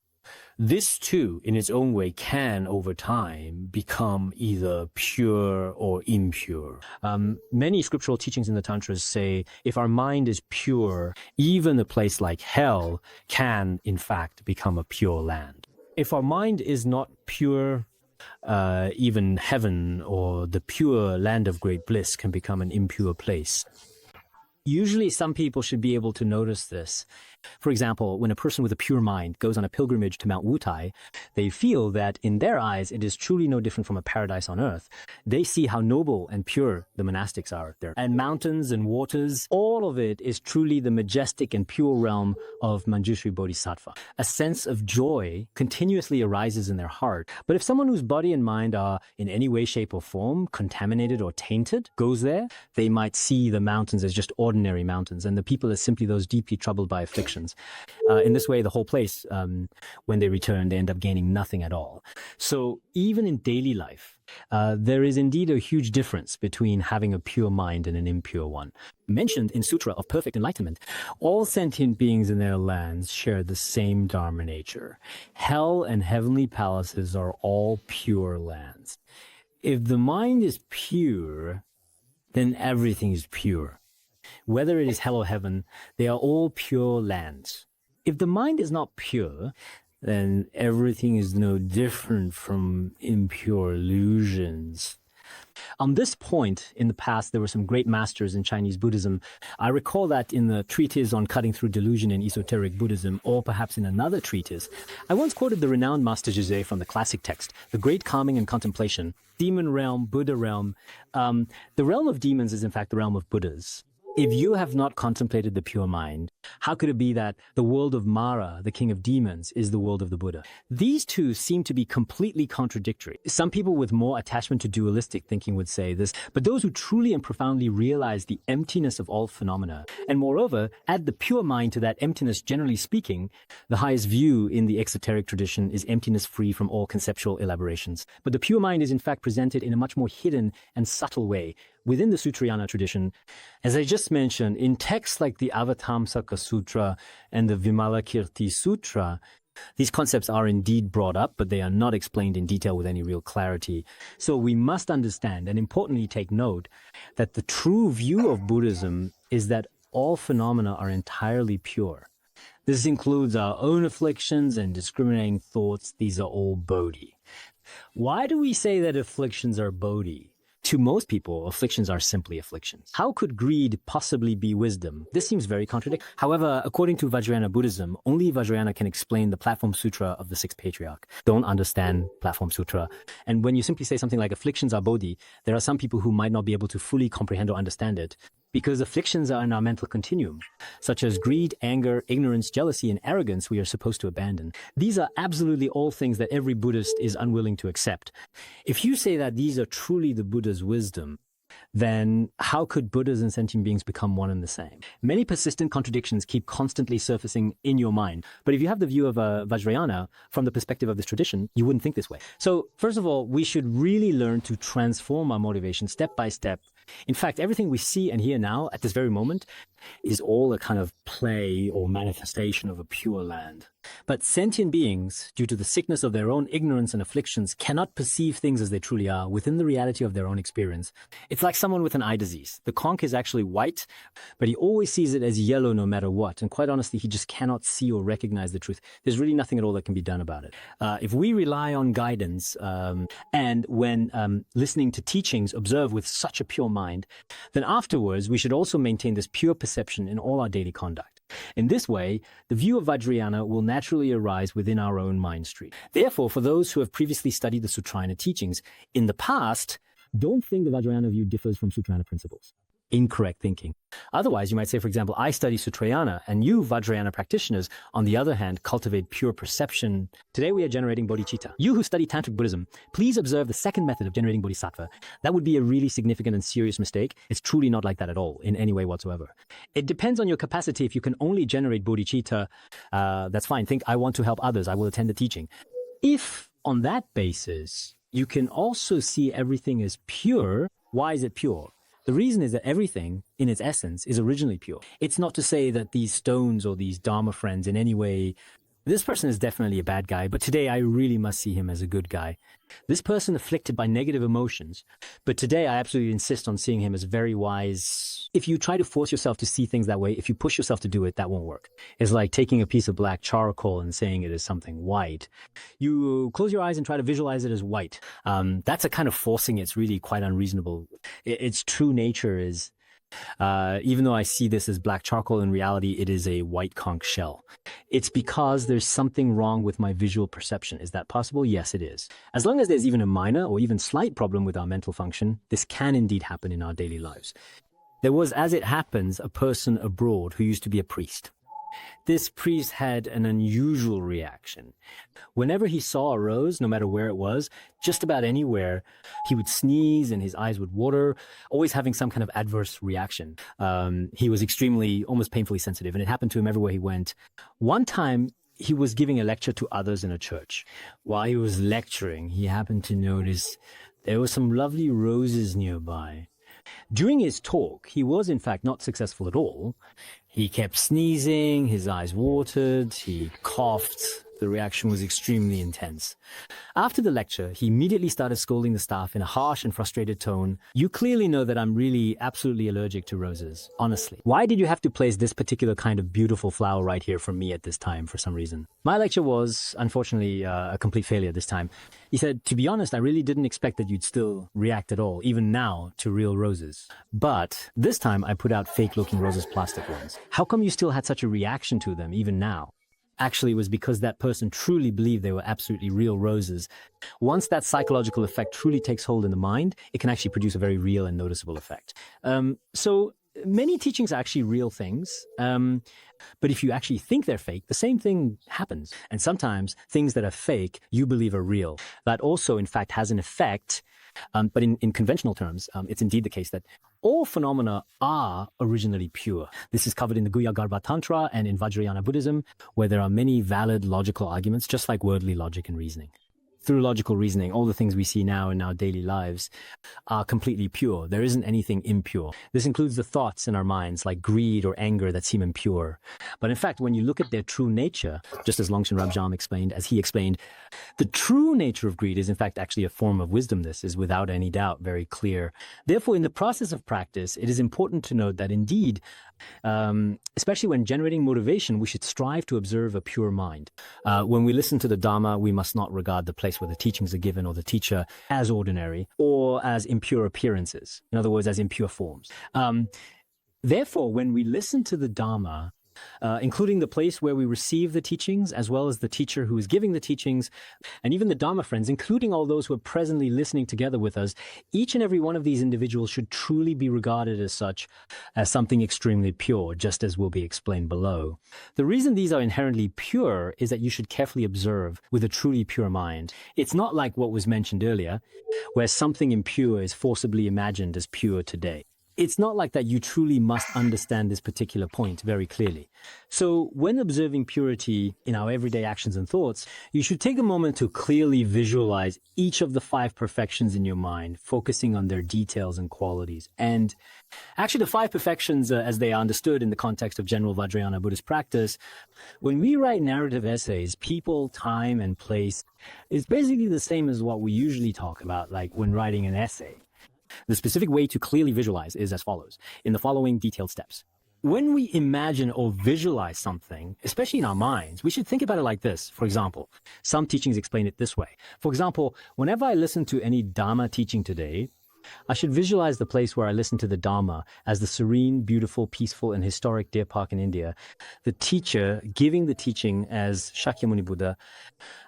this too, in its own way, can over time become either pure or impure. Many scriptural teachings in the Tantras say if our mind is pure, even a place like hell can, in fact, become a pure land. If our mind is not pure, even heaven or the pure land of great bliss can become an impure place. Usually some people should be able to notice this. For example, when a person with a pure mind goes on a pilgrimage to Mount Wutai, they feel that in their eyes it is truly no different from a paradise on earth. They see how noble and pure the monastics are there. And mountains and waters, all of it is truly the majestic and pure realm of Manjushri Bodhisattva. A sense of joy continuously arises in their heart. But if someone whose body and mind are in any way, shape or form contaminated or tainted goes there, they might see the mountains as just ordinary mountains and the people as simply those deeply troubled by affliction. In this way, the whole place, when they return, they end up gaining nothing at all. So even in daily life, there is indeed a huge difference between having a pure mind and an impure one. Mentioned in Sutra of Perfect Enlightenment, all sentient beings in their lands share the same Dharma nature. Hell and heavenly palaces are all pure lands. If the mind is pure, then everything is pure. Whether it is hell or heaven, they are all pure lands. If the mind is not pure, then everything is no different from impure illusions. On this point, in the past, there were some great masters in Chinese Buddhism. I recall that in the treatise on cutting through delusion in esoteric Buddhism, or perhaps in another treatise, I once quoted the renowned Master Jose from the classic text, The Great Calming and Contemplation, Demon Realm, Buddha Realm. The realm of demons is in fact the realm of Buddhas. If you have not contemplated the pure mind, how could it be that the world of Mara, the king of demons, is the world of the Buddha? These two seem to be completely contradictory. Some people with more attachment to dualistic thinking would say this, but those who truly and profoundly realize the emptiness of all phenomena, and moreover, add the pure mind to that emptiness, generally speaking, the highest view in the exoteric tradition is emptiness free from all conceptual elaborations. But the pure mind is in fact presented in a much more hidden and subtle way within the Sutrayana tradition. As I just mentioned, in texts like the Avatamsaka Sutra and the Vimalakirti Sutra, these concepts are indeed brought up, but they are not explained in detail with any real clarity. So we must understand, and importantly take note, that the true view of Buddhism is that all phenomena are entirely pure. This includes our own afflictions and discriminating thoughts. These are all bodhi. Why do we say that afflictions are bodhi? To most people, afflictions are simply afflictions. How could greed possibly be wisdom? This seems very contradictory. However, according to Vajrayana Buddhism, only Vajrayana can explain the Platform Sutra of the Sixth Patriarch. Don't understand Platform Sutra. And when you simply say something like afflictions are bodhi, there are some people who might not be able to fully comprehend or understand it, because afflictions are in our mental continuum, such as greed, anger, ignorance, jealousy, and arrogance we are supposed to abandon. These are absolutely all things that every Buddhist is unwilling to accept. If you say that these are truly the Buddha's wisdom, then how could Buddhas and sentient beings become one and the same? Many persistent contradictions keep constantly surfacing in your mind. But if you have the view of Vajrayana from the perspective of this tradition, you wouldn't think this way. So first of all, we should really learn to transform our motivation step by step. In fact, everything we see and hear now at this very moment is all a kind of play or manifestation of a pure land. But sentient beings, due to the sickness of their own ignorance and afflictions, cannot perceive things as they truly are within the reality of their own experience. It's like someone with an eye disease. The conch is actually white, but he always sees it as yellow no matter what. And quite honestly, he just cannot see or recognize the truth. There's really nothing at all that can be done about it. If we rely on guidance and when listening to teachings, observe with such a pure mind, then afterwards we should also maintain this pure perception in all our daily conduct. In this way, the view of Vajrayana will naturally arise within our own mind stream. Therefore, for those who have previously studied the Sutrayana teachings, in the past, Don't think the Vajrayana view differs from Sutrayana principles. Incorrect thinking. Otherwise, you might say, for example, I study Sutrayana, and you Vajrayana practitioners, on the other hand, cultivate pure perception. Today we are generating bodhicitta. You who study Tantric Buddhism, please observe the second method of generating bodhisattva. That would be a really significant and serious mistake. It's truly not like that at all, in any way whatsoever. It depends on your capacity. If you can only generate bodhicitta, that's fine. Think, I want to help others, I will attend the teaching. If, on that basis, you can also see everything as pure, why is it pure? The reason is that everything, in its essence, is originally pure. It's not to say that these stones or these Dharma friends in any way, this person is definitely a bad guy, but today I really must see him as a good guy. This person afflicted by negative emotions, but today I absolutely insist on seeing him as very wise. If you try to force yourself to see things that way, if you push yourself to do it, that won't work. It's like taking a piece of black charcoal and saying it is something white. You close your eyes and try to visualize it as white. That's a kind of forcing. It's really quite unreasonable. Its true nature is, even though I see this as black charcoal, in reality, it is a white conch shell. It's because there's something wrong with my visual perception. Is that possible? Yes, it is. As long as there's even a minor or even slight problem with our mental function, this can indeed happen in our daily lives. There was, as it happens, a person abroad who used to be a priest. This priest had an unusual reaction. Whenever he saw a rose, no matter where it was, just about anywhere, he would sneeze and his eyes would water, always having some kind of adverse reaction. He was extremely, almost painfully sensitive, and it happened to him everywhere he went. One time, he was giving a lecture to others in a church. While he was lecturing, he happened to notice there were some lovely roses nearby. During his talk, he was in fact not successful at all. He kept sneezing, his eyes watered, he coughed. The reaction was extremely intense. After the lecture, he immediately started scolding the staff in a harsh and frustrated tone. You clearly know that I'm really absolutely allergic to roses, honestly. Why did you have to place this particular kind of beautiful flower right here for me at this time for some reason? My lecture was, unfortunately, a complete failure this time. He said, to be honest, I really didn't expect that you'd still react at all, even now, to real roses. But this time I put out fake-looking roses, plastic ones. How come you still had such a reaction to them, even now? Actually, it was because that person truly believed they were absolutely real roses. Once that psychological effect truly takes hold in the mind, it can actually produce a very real and noticeable effect. So many teachings are actually real things. But if you actually think they're fake, the same thing happens. And sometimes things that are fake, you believe are real. That also, in fact, has an effect. But in conventional terms, it's indeed the case that all phenomena are originally pure. This is covered in the Guhyagarbha Tantra and in Vajrayana Buddhism, where there are many valid logical arguments, just like worldly logic and reasoning. Through logical reasoning, all the things we see now in our daily lives are completely pure. There isn't anything impure. This includes the thoughts in our minds, like greed or anger, that seem impure. But in fact, when you look at their true nature, just as Longshan Rabjam explained, as he explained, the true nature of greed is in fact actually a form of wisdom. This is without any doubt very clear. Therefore, in the process of practice, it is important to note that indeed, especially when generating motivation, we should strive to observe a pure mind. When we listen to the Dharma, we must not regard the place where the teachings are given or the teacher as ordinary or as impure appearances. In other words, as impure forms. Therefore, when we listen to the Dharma, including the place where we receive the teachings, as well as the teacher who is giving the teachings, and even the Dharma friends, including all those who are presently listening together with us, each and every one of these individuals should truly be regarded as such, as something extremely pure, just as will be explained below. The reason these are inherently pure is that you should carefully observe with a truly pure mind. It's not like what was mentioned earlier, where something impure is forcibly imagined as pure today. It's not like that. You truly must understand this particular point very clearly. So when observing purity in our everyday actions and thoughts, you should take a moment to clearly visualize each of the 5 perfections in your mind, focusing on their details and qualities. And actually the 5 perfections, as they are understood in the context of general Vajrayana Buddhist practice, when we write narrative essays, people, time, and place is basically the same as what we usually talk about, like when writing an essay. The specific way to clearly visualize is as follows, in the following detailed steps. When we imagine or visualize something, especially in our minds, we should think about it like this. For example, some teachings explain it this way. For example, whenever I listen to any Dharma teaching today, I should visualize the place where I listen to the Dharma as the serene, beautiful, peaceful, and historic deer park in India. The teacher giving the teaching as Shakyamuni Buddha,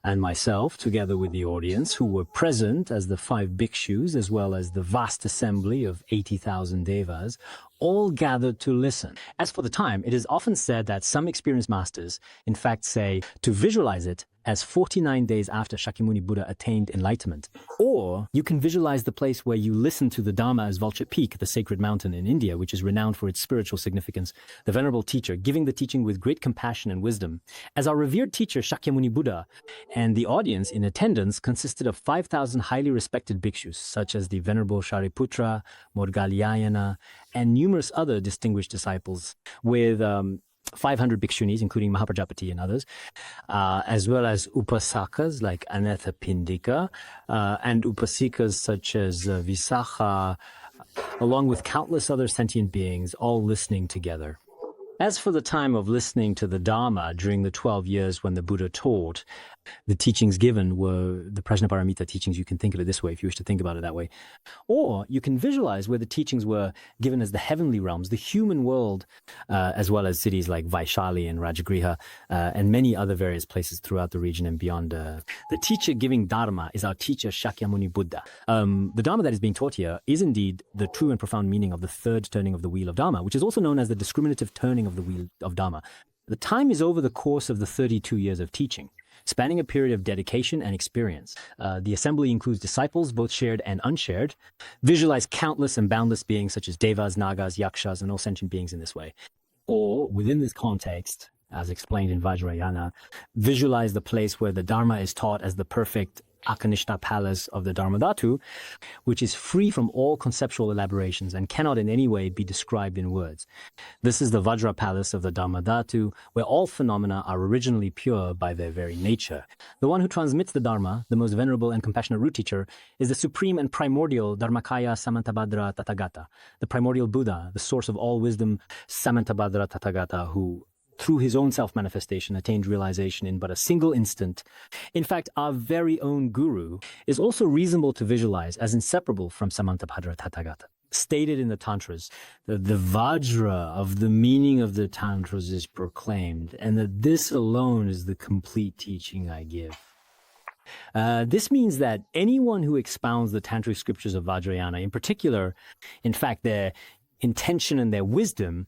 and myself, together with the audience, who were present as the 5 bhikshus, as well as the vast assembly of 80,000 devas, all gathered to listen. As for the time, it is often said that some experienced masters, in fact, say to visualize it as 49 days after Shakyamuni Buddha attained enlightenment. Or you can visualize the place where you listen to the Dharma as Vulture Peak, the sacred mountain in India, which is renowned for its spiritual significance. The venerable teacher giving the teaching with great compassion and wisdom. As our revered teacher Shakyamuni Buddha, and the audience in attendance consisted of 5,000 highly respected bhikshus, such as the Venerable Shariputra, Moggalliyana, and numerous other distinguished disciples, with 500 bhikshunis, including Mahaprajapati and others, as well as upasakas like Anathapindika, and upasikas such as Visakha, along with countless other sentient beings, all listening together. As for the time of listening to the Dharma during the 12 years when the Buddha taught, the teachings given were the Prajnaparamita teachings. You can think of it this way if you wish to think about it that way. Or you can visualize where the teachings were given as the heavenly realms, the human world, as well as cities like Vaishali and Rajagriha, and many other various places throughout the region and beyond. The teacher giving Dharma is our teacher Shakyamuni Buddha. The Dharma that is being taught here is indeed the true and profound meaning of the third turning of the wheel of Dharma, which is also known as the discriminative turning of the wheel of Dharma. The time is over the course of the 32 years of teaching, spanning a period of dedication and experience. The assembly includes disciples, both shared and unshared. Visualize countless and boundless beings such as devas, nagas, yakshas, and all sentient beings in this way. Or, within this context, as explained in Vajrayana, visualize the place where the Dharma is taught as the perfect Akanishta palace of the Dharmadhatu, which is free from all conceptual elaborations and cannot in any way be described in words. This is the Vajra palace of the Dharmadhatu, where all phenomena are originally pure by their very nature. The one who transmits the Dharma, the most venerable and compassionate root teacher, is the supreme and primordial Dharmakaya Samantabhadra Tathagata, the primordial Buddha, the source of all wisdom, Samantabhadra Tathagata, who through his own self-manifestation, attained realization in but a single instant. In fact, our very own guru is also reasonable to visualize as inseparable from Samantabhadra Tathagata. Stated in the Tantras, the Vajra of the meaning of the Tantras is proclaimed, and that this alone is the complete teaching I give. This means that anyone who expounds the Tantric scriptures of Vajrayana, in particular, in fact, their intention and their wisdom,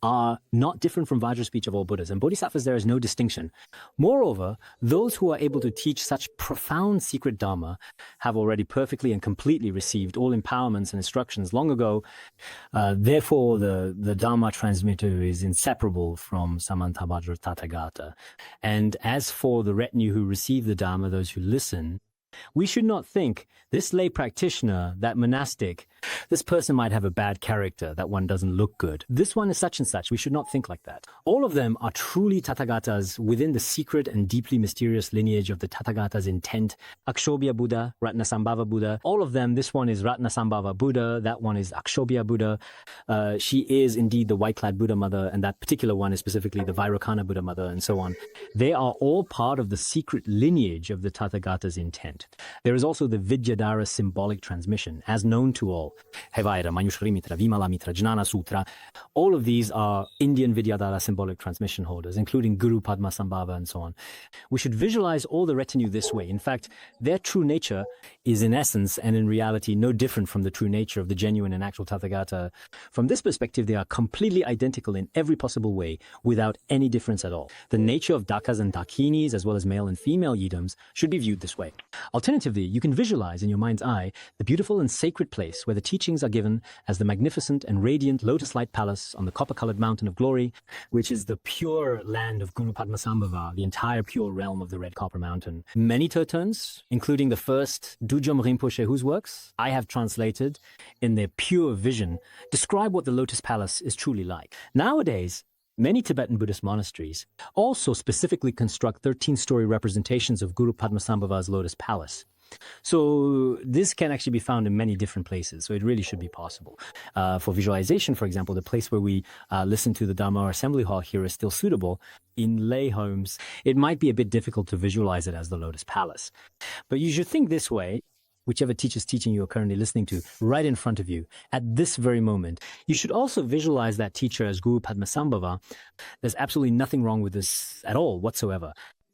are not different from Vajra speech of all Buddhas. And Bodhisattvas, there is no distinction. Moreover, those who are able to teach such profound secret Dharma have already perfectly and completely received all empowerments and instructions long ago. Therefore, the Dharma transmitter is inseparable from Samantabhadra Tathagata. And as for the retinue who receive the Dharma, those who listen, we should not think this lay practitioner, that monastic, this person might have a bad character, that one doesn't look good. This one is such and such. We should not think like that. All of them are truly Tathagatas within the secret and deeply mysterious lineage of the Tathagata's intent. Akshobhya Buddha, Ratnasambhava Buddha. All of them, this one is Ratnasambhava Buddha, that one is Akshobhya Buddha. She is indeed the white-clad Buddha mother, and that particular one is specifically the Vairocana Buddha mother, and so on. They are all part of the secret lineage of the Tathagata's intent. There is also the Vidyadhara symbolic transmission, as known to all. Hevaira, Manjushri Mitra, Vimala Mitra, Jnana Sutra. All of these are Indian Vidyadhara symbolic transmission holders, including Guru Padmasambhava and so on. We should visualize all the retinue this way. In fact, their true nature is in essence and in reality no different from the true nature of the genuine and actual Tathagata. From this perspective, they are completely identical in every possible way, without any difference at all. The nature of Dakas and Dakinis, as well as male and female Yidams, should be viewed this way. Alternatively, you can visualize in your mind's eye the beautiful and sacred place where the teachings are given as the magnificent and radiant lotus-light palace on the copper-colored mountain of glory, which is the pure land of Guru Padmasambhava, the entire pure realm of the Red Copper Mountain. Many Tertons, including the first Dujom Rinpoche, whose works I have translated in their pure vision, describe what the Lotus Palace is truly like. Nowadays, many Tibetan Buddhist monasteries also specifically construct 13-story representations of Guru Padmasambhava's Lotus Palace. So this can actually be found in many different places, so it really should be possible. For visualization, for example, the place where we listen to the Dharma Assembly Hall here is still suitable. In lay homes, it might be a bit difficult to visualize it as the Lotus Palace. But you should think this way. whichever teacher's teaching you are currently listening to, right in front of you at this very moment. You should also visualize that teacher as Guru Padmasambhava. There's absolutely nothing wrong with this at all whatsoever.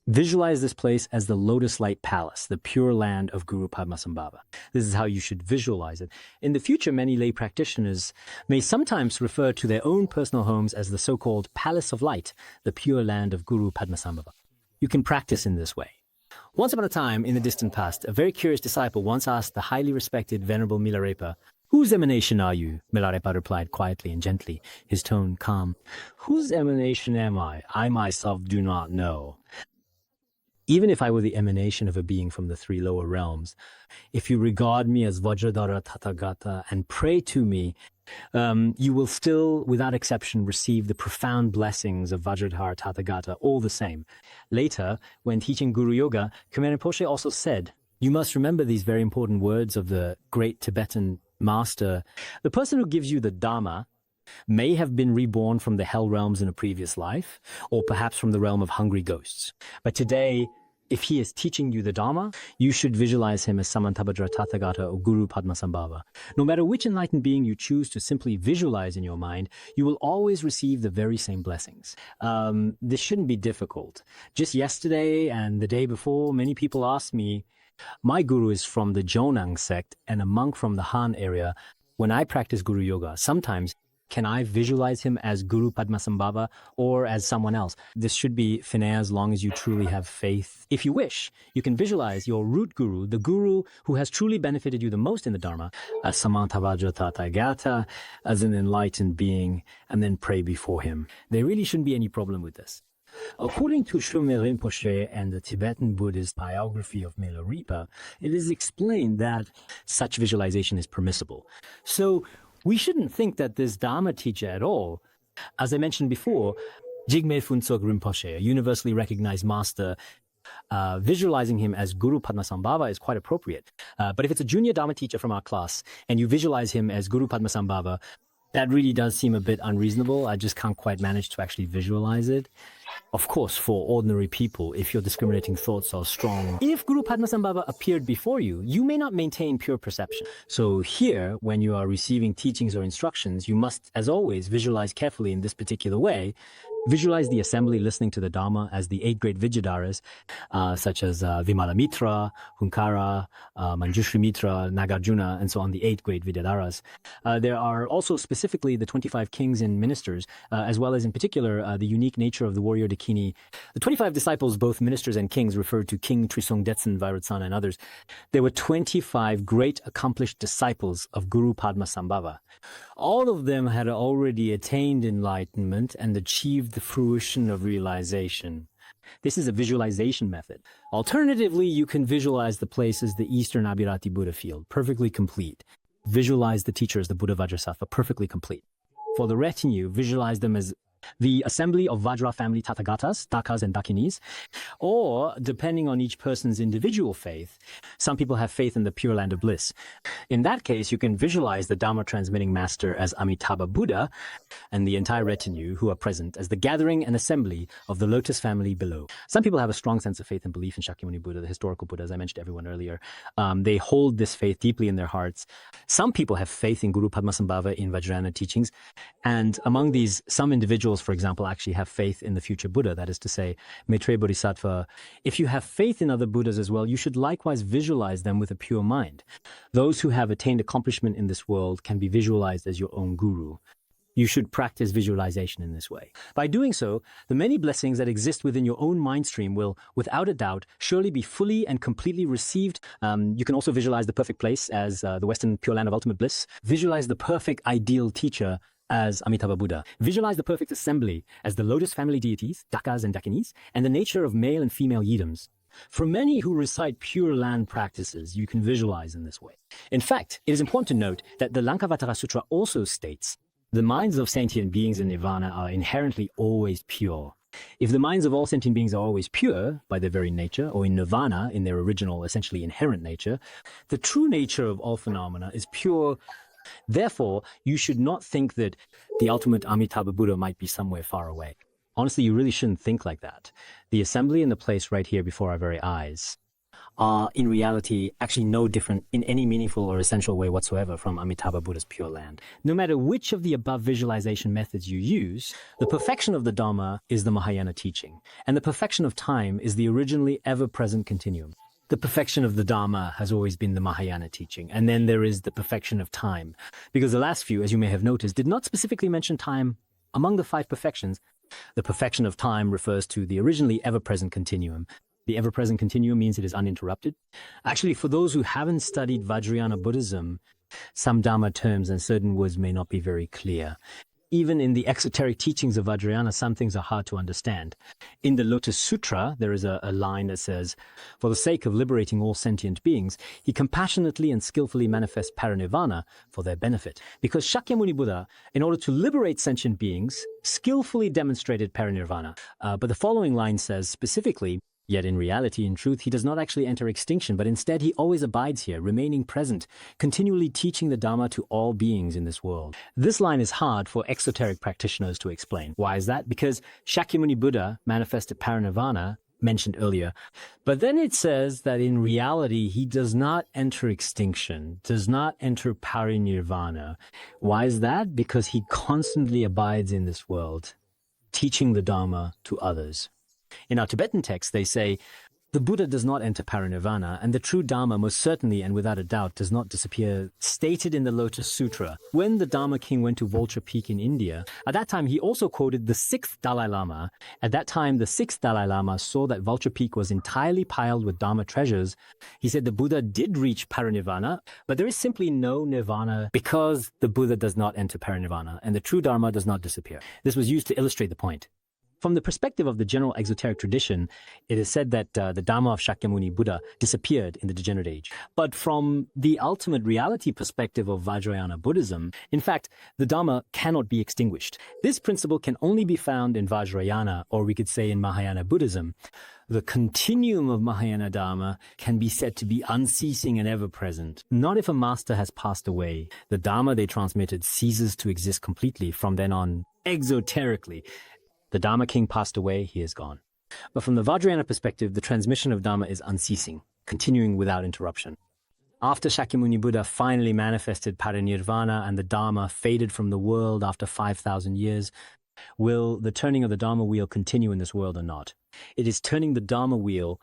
Visualize this place as the Lotus Light Palace, the pure land of Guru Padmasambhava. This is how you should visualize it. In the future, many lay practitioners may sometimes refer to their own personal homes as the so-called Palace of Light, the pure land of Guru Padmasambhava. You can practice in this way. Once upon a time, in the distant past, a very curious disciple once asked the highly respected Venerable Milarepa, "Whose emanation are you?" Milarepa replied quietly and gently, his tone calm. "Whose emanation am I? I myself do not know. Even if I were the emanation of a being from the three lower realms, if you regard me as Vajradhara Tathagata and pray to me, you will still, without exception, receive the profound blessings of Vajradhara Tathagata all the same." Later, when teaching Guru Yoga, Khenpo Rinpoche also said, "You must remember these very important words of the great Tibetan master. The person who gives you the Dharma may have been reborn from the hell realms in a previous life, or perhaps from the realm of hungry ghosts. But today, if he is teaching you the Dharma, you should visualize him as Samantabhadra Tathagata or Guru Padmasambhava. No matter which enlightened being you choose to simply visualize in your mind, you will always receive the very same blessings." This shouldn't be difficult. Just yesterday and the day before, many people asked me, my guru is from the Jonang sect and a monk from the Han area. When I practice Guru Yoga, sometimes can I visualize him as Guru Padmasambhava or as someone else? This should be finite as long as you truly have faith. If you wish, you can visualize your root guru, the guru who has truly benefited you the most in the Dharma, as Samantabhadra Tathagata, as an enlightened being, and then pray before him. There really shouldn't be any problem with this. According to Shume Rinpoche and the Tibetan Buddhist biography of Milarepa, it is explained that such visualization is permissible. So we shouldn't think that this Dharma teacher at all. As I mentioned before, Jigme Phuntsog Rinpoche, a universally recognized master, visualizing him as Guru Padmasambhava is quite appropriate. But if it's a junior Dharma teacher from our class and you visualize him as Guru Padmasambhava, that really does seem a bit unreasonable. I just can't quite manage to actually visualize it. Of course, for ordinary people, if your discriminating thoughts are strong, if Guru Padmasambhava appeared before you, you may not maintain pure perception. So here, when you are receiving teachings or instructions, you must, as always, visualize carefully in this particular way. Visualize the assembly listening to the Dharma as the 8 great Vidyadharas, such as Vimala Mitra, Hunkara, Manjushri Mitra, Nagarjuna, and so on, the 8 great Vidyadharas. There are also specifically the 25 kings and ministers, as well as in particular the unique nature of the warrior Dakini. The 25 disciples, both ministers and kings, referred to King Trisong Detsen, Vairocana, and others. There were 25 great accomplished disciples of Guru Padmasambhava. All of them had already attained enlightenment and achieved the fruition of realization. This is a visualization method. Alternatively, you can visualize the place as the Eastern Abhirati Buddha field, perfectly complete. Visualize the teacher as the Buddha Vajrasattva, perfectly complete. For the retinue, visualize them as the assembly of Vajra family Tathagatas, Dakas and Dakinis, or depending on each person's individual faith, some people have faith in the Pure Land of Bliss. In that case, you can visualize the Dharma transmitting master as Amitabha Buddha and the entire retinue who are present as the gathering and assembly of the Lotus family below. Some people have a strong sense of faith and belief in Shakyamuni Buddha, the historical Buddha, as I mentioned to everyone earlier. They hold this faith deeply in their hearts. Some people have faith in Guru Padmasambhava in Vajrayana teachings, and among these, some individuals, for example, actually have faith in the future Buddha, that is to say, Maitreya Bodhisattva. If you have faith in other Buddhas as well, you should likewise visualize them with a pure mind. Those who have attained accomplishment in this world can be visualized as your own guru. You should practice visualization in this way. By doing so, the many blessings that exist within your own mind stream will, without a doubt, surely be fully and completely received. You can also visualize the perfect place as the Western Pure Land of Ultimate Bliss. Visualize the perfect ideal teacher as Amitabha Buddha. Visualize the perfect assembly as the Lotus family deities, Dakas and Dakinis, and the nature of male and female yidams. For many who recite Pure Land practices, you can visualize in this way. In fact, it is important to note that the Lankavatara Sutra also states, the minds of sentient beings in Nirvana are inherently always pure. If the minds of all sentient beings are always pure by their very nature, or in Nirvana, in their original, essentially inherent nature, the true nature of all phenomena is pure. Therefore, you should not think that the ultimate Amitabha Buddha might be somewhere far away. Honestly, you really shouldn't think like that. The assembly and the place right here before our very eyes are in reality actually no different in any meaningful or essential way whatsoever from Amitabha Buddha's Pure Land. No matter which of the above visualization methods you use, the perfection of the Dharma is the Mahayana teaching, and the perfection of time is the originally ever-present continuum. The perfection of the Dharma has always been the Mahayana teaching, and then there is the perfection of time, because the last few, as you may have noticed, did not specifically mention time among the 5 perfections. The perfection of time refers to the originally ever-present continuum. The ever-present continuum means it is uninterrupted. Actually, for those who haven't studied Vajrayana Buddhism, some Dharma terms and certain words may not be very clear. Even in the exoteric teachings of Vajrayana, some things are hard to understand. In the Lotus Sutra, there is a line that says, "For the sake of liberating all sentient beings, he compassionately and skillfully manifests parinirvana for their benefit." Because Shakyamuni Buddha, in order to liberate sentient beings, skillfully demonstrated parinirvana. But the following line says specifically, "Yet in reality, in truth, he does not actually enter extinction, but instead he always abides here, remaining present, continually teaching the Dharma to all beings in this world." This line is hard for exoteric practitioners to explain. Why is that? Because Shakyamuni Buddha manifested parinirvana, mentioned earlier, but then it says that in reality, he does not enter extinction, does not enter parinirvana. Why is that? Because he constantly abides in this world, teaching the Dharma to others. In our Tibetan text, they say, the Buddha does not enter parinirvana, and the true Dharma most certainly and without a doubt does not disappear, stated in the Lotus Sutra. When the Dharma king went to Vulture Peak in India, at that time he also quoted the 6th Dalai Lama. At that time, the 6th Dalai Lama saw that Vulture Peak was entirely piled with Dharma treasures. He said the Buddha did reach parinirvana, but there is simply no nirvana because the Buddha does not enter parinirvana, and the true Dharma does not disappear. This was used to illustrate the point. From the perspective of the general exoteric tradition, it is said that the Dharma of Shakyamuni Buddha disappeared in the degenerate age. But from the ultimate reality perspective of Vajrayana Buddhism, in fact, the Dharma cannot be extinguished. This principle can only be found in Vajrayana, or we could say in Mahayana Buddhism. The continuum of Mahayana Dharma can be said to be unceasing and ever-present. Not if a master has passed away. The Dharma they transmitted ceases to exist completely from then on, exoterically. The Dharma king passed away, he is gone. But from the Vajrayana perspective, the transmission of Dharma is unceasing, continuing without interruption. After Shakyamuni Buddha finally manifested parinirvana and the Dharma faded from the world after 5,000 years, will the turning of the Dharma wheel continue in this world or not? It is turning the Dharma wheel.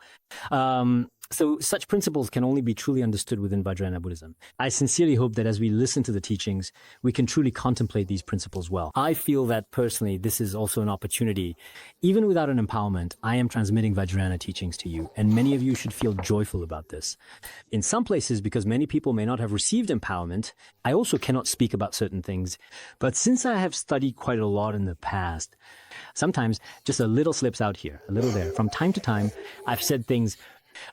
So such principles can only be truly understood within Vajrayana Buddhism. I sincerely hope that as we listen to the teachings, we can truly contemplate these principles well. I feel that personally, this is also an opportunity. Even without an empowerment, I am transmitting Vajrayana teachings to you, and many of you should feel joyful about this. In some places, because many people may not have received empowerment, I also cannot speak about certain things. But since I have studied quite a lot in the past, sometimes just a little slips out here, a little there. From time to time, I've said things.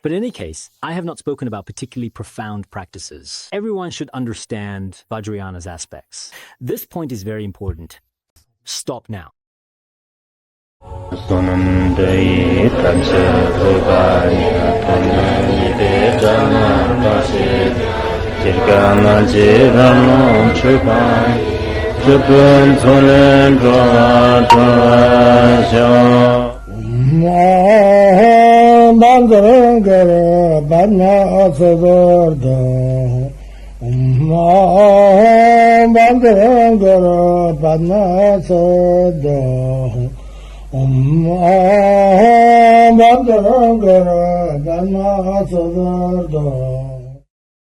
But in any case, I have not spoken about particularly profound practices. Everyone should understand Vajrayana's aspects. This point is very important. Stop now. Bandara Bana Savarda Bandara Bana Sada Bandara Bana Savarda